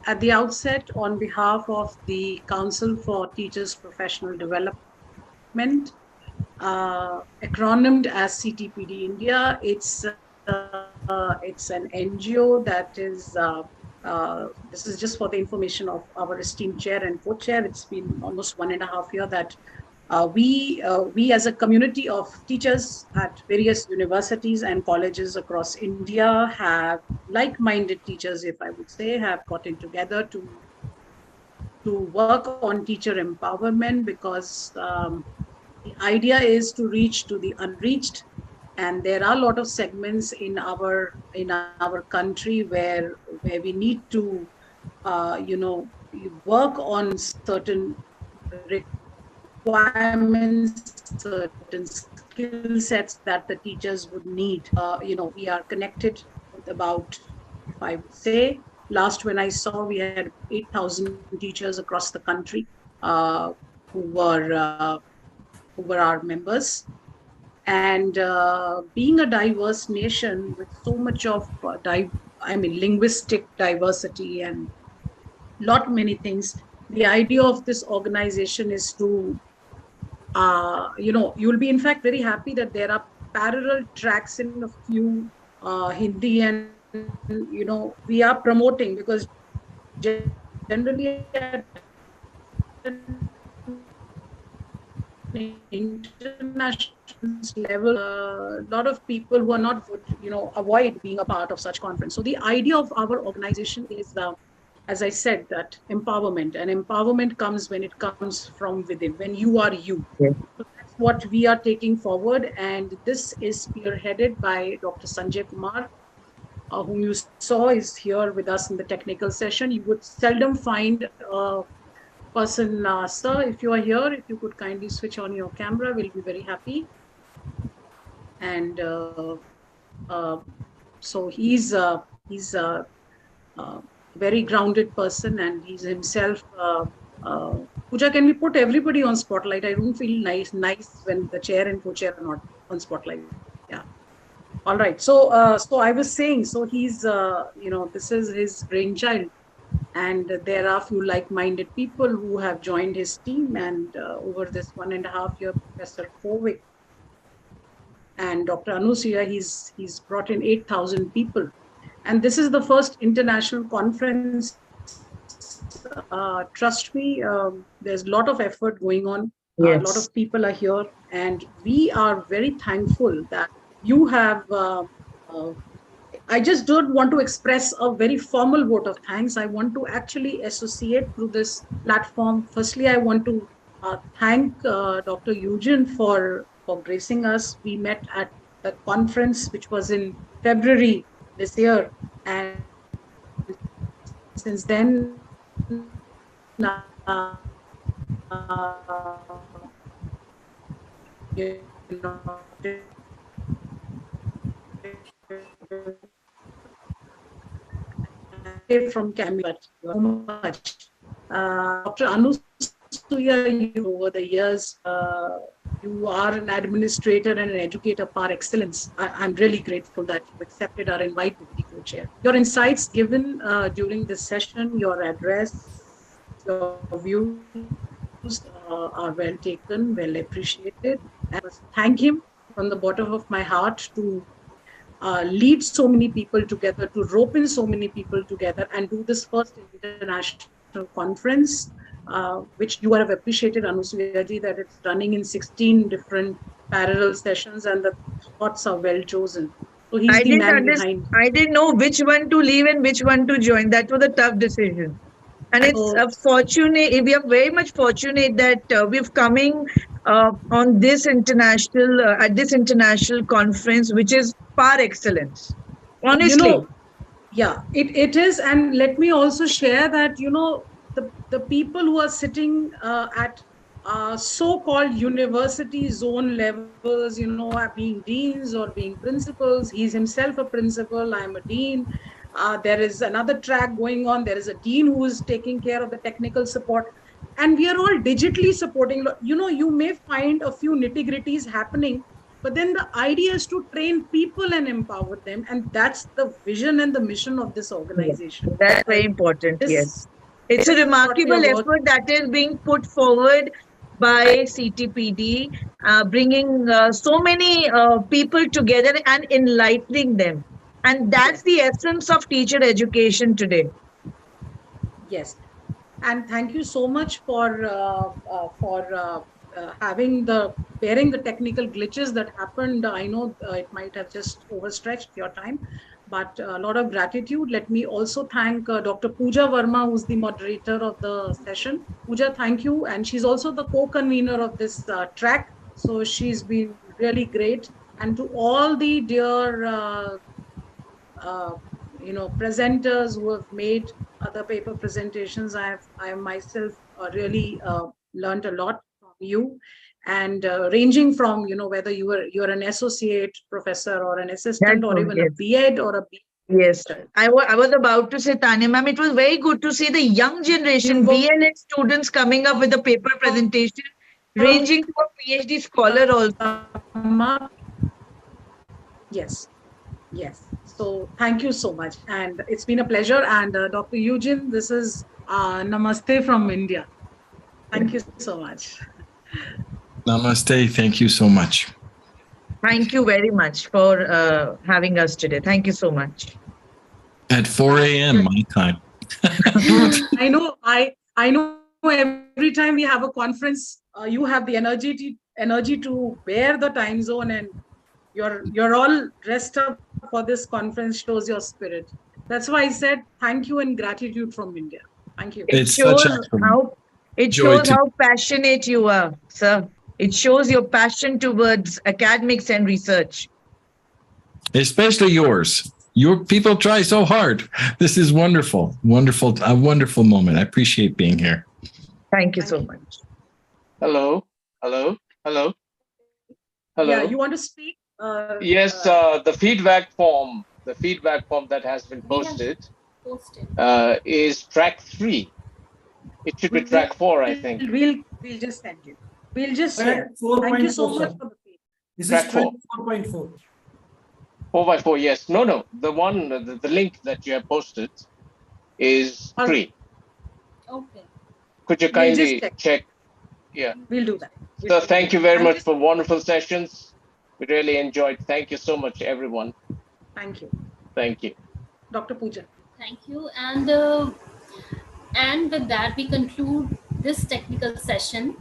at the outset, on behalf of the Council for Teachers Professional Development, acronymed as CTPD India, it's an NGO that is. This is just for the information of our esteemed chair and co-chair. It's been almost 1.5 years that we as a community of teachers at various universities and colleges across India have like-minded teachers, if I would say, have gotten together to work on teacher empowerment, because the idea is to reach to the unreached. And there are a lot of segments in our country where we need to, work on certain requirements, certain skill sets that the teachers would need. We are connected with about, if I would say, last when I saw, we had 8,000 teachers across the country who were our members. And being a diverse nation with so much of linguistic diversity and many things, the idea of this organization is to, you'll be in fact very happy that there are parallel tracks in a few Hindi, and we are promoting, because generally at international level, a lot of people who are not good, avoid being a part of such conference. So the idea of our organization is, as I said, that empowerment, and empowerment comes when it comes from within, when you are you. Yeah. So that's what we are taking forward, and this is spearheaded by Dr. Sanjay Kumar, whom you saw is here with us in the technical session. You would seldom find a person, sir, if you are here, if you could kindly switch on your camera, we'll be very happy. And so he's a very grounded person, and he's himself Pooja, can we put everybody on spotlight? I don't feel nice when the chair and co-chair are not on spotlight. Yeah. All right. So I was saying, so he's, this is his brainchild, and there are a few like-minded people who have joined his team. And over this 1.5 year, Professor Kovic and Dr. Anusuya, he's brought in 8,000 people. And this is the first international conference. Trust me, there's a lot of effort going on. A lot of Yes. people are here, and we are very thankful that you have. I just don't want to express a very formal vote of thanks. I want to actually associate through this platform. Firstly, I want to thank Dr. Eugene for gracing us. We met at the conference, which was in February this year, and since then, from Camille, but so much. Dr. Anusuya, you over the years, you are an administrator and an educator par excellence. I'm really grateful that you accepted our invite to be co-chair. Your insights given during this session, your address, your views are well taken, well appreciated. And I must thank him from the bottom of my heart to lead so many people together, to rope in so many people together, and do this first international conference, which you have appreciated, Anusuyaji, that it's running in 16 different parallel sessions, and the thoughts are well chosen. So he's the man behind. I didn't know which one to leave and which one to join. That was a tough decision. And it's fortunate, we are very much fortunate that we've coming on this international, at this international conference, which is par excellence. Honestly. Yeah, it is. And let me also share that, the people who are sitting at so-called university zone levels, being deans or being principals. He's himself a principal. I'm a dean. There is another track going on. There is a dean who is taking care of the technical support. And we are all digitally supporting. You may find a few nitty-gritties happening, but then the idea is to train people and empower them. And that's the vision and the mission of this organization. That's very important, yes. It's a remarkable effort that is being put forward by CTPD, bringing so many people together and enlightening them. And that's the essence of teacher education today. Yes. And thank you so much for bearing the technical glitches that happened. I know it might have just overstretched your time, but a lot of gratitude. Let me also thank Dr. Pooja Verma, who's the moderator of the session. Pooja, thank you. And she's also the co-convener of this track. So she's been really great. And to all the dear presenters who have made other paper presentations, I myself really learned a lot from you, and ranging from whether you're an associate professor or an assistant or even a B.Ed or a B. Yes, I was about to say, Tanya ma'am, it was very good to see the young generation BLA students coming up with a paper presentation, ranging to a PhD scholar also. Yes. So thank you so much. And it's been a pleasure. And Dr. Eugene, this is Namaste from India. Thank you so much. Namaste. Thank you so much. Thank you very much for having us today. Thank you so much. At 4 a.m. my time. I know every time we have a conference, you have the energy to bear the time zone, and you're all dressed up for this conference, shows your spirit. That's why I said thank you and gratitude from India. Thank you. It shows how passionate you are, sir. It shows your passion towards academics and research. Especially yours. Your people try so hard. This is wonderful. A wonderful moment. I appreciate being here. Thank you so much. Hello. Yeah, you want to speak? Yes, the feedback form that has been posted is track 3. It should be track 4, I think. We'll just send you. We'll just share. Thank you so much for the feedback. This Track is 4. 4.4. 4x4, yes. No. The one, the link that you have posted is 3. Okay. Could you We'll kindly just check? Yeah. We'll do that. So thank you very much for wonderful sessions. We really enjoyed. Thank you so much, everyone. Thank you. Thank you. Dr. Pooja. Thank you. And with that, we conclude this technical session.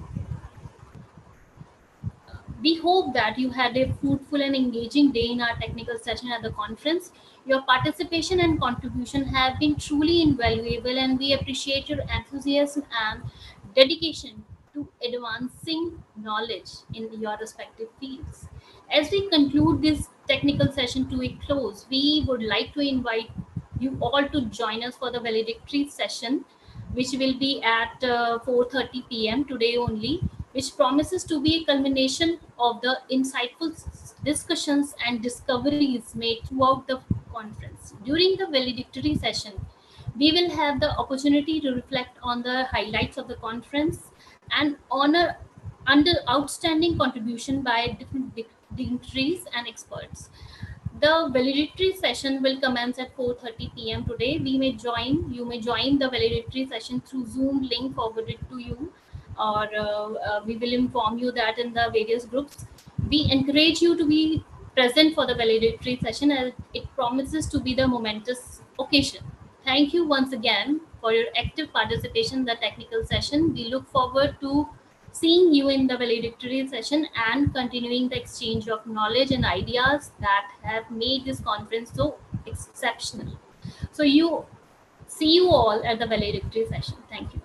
We hope that you had a fruitful and engaging day in our technical session at the conference. Your participation and contribution have been truly invaluable, and we appreciate your enthusiasm and dedication to advancing knowledge in your respective fields. As we conclude this technical session to a close, we would like to invite you all to join us for the valedictory session, which will be at 4:30 p.m. today only, which promises to be a culmination of the insightful discussions and discoveries made throughout the conference. During the valedictory session, we will have the opportunity to reflect on the highlights of the conference and honor under outstanding contribution by different dignitaries and experts. The valedictory session will commence at 4:30 p.m. today. You may join the valedictory session through Zoom link forwarded to you, or we will inform you that in the various groups. We encourage you to be present for the valedictory session, as it promises to be the momentous occasion. Thank you once again for your active participation in the technical session. We look forward to seeing you in the valedictory session and continuing the exchange of knowledge and ideas that have made this conference so exceptional. So see you all at the valedictory session. Thank you.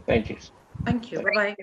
Thank you. Thank you. Bye-bye.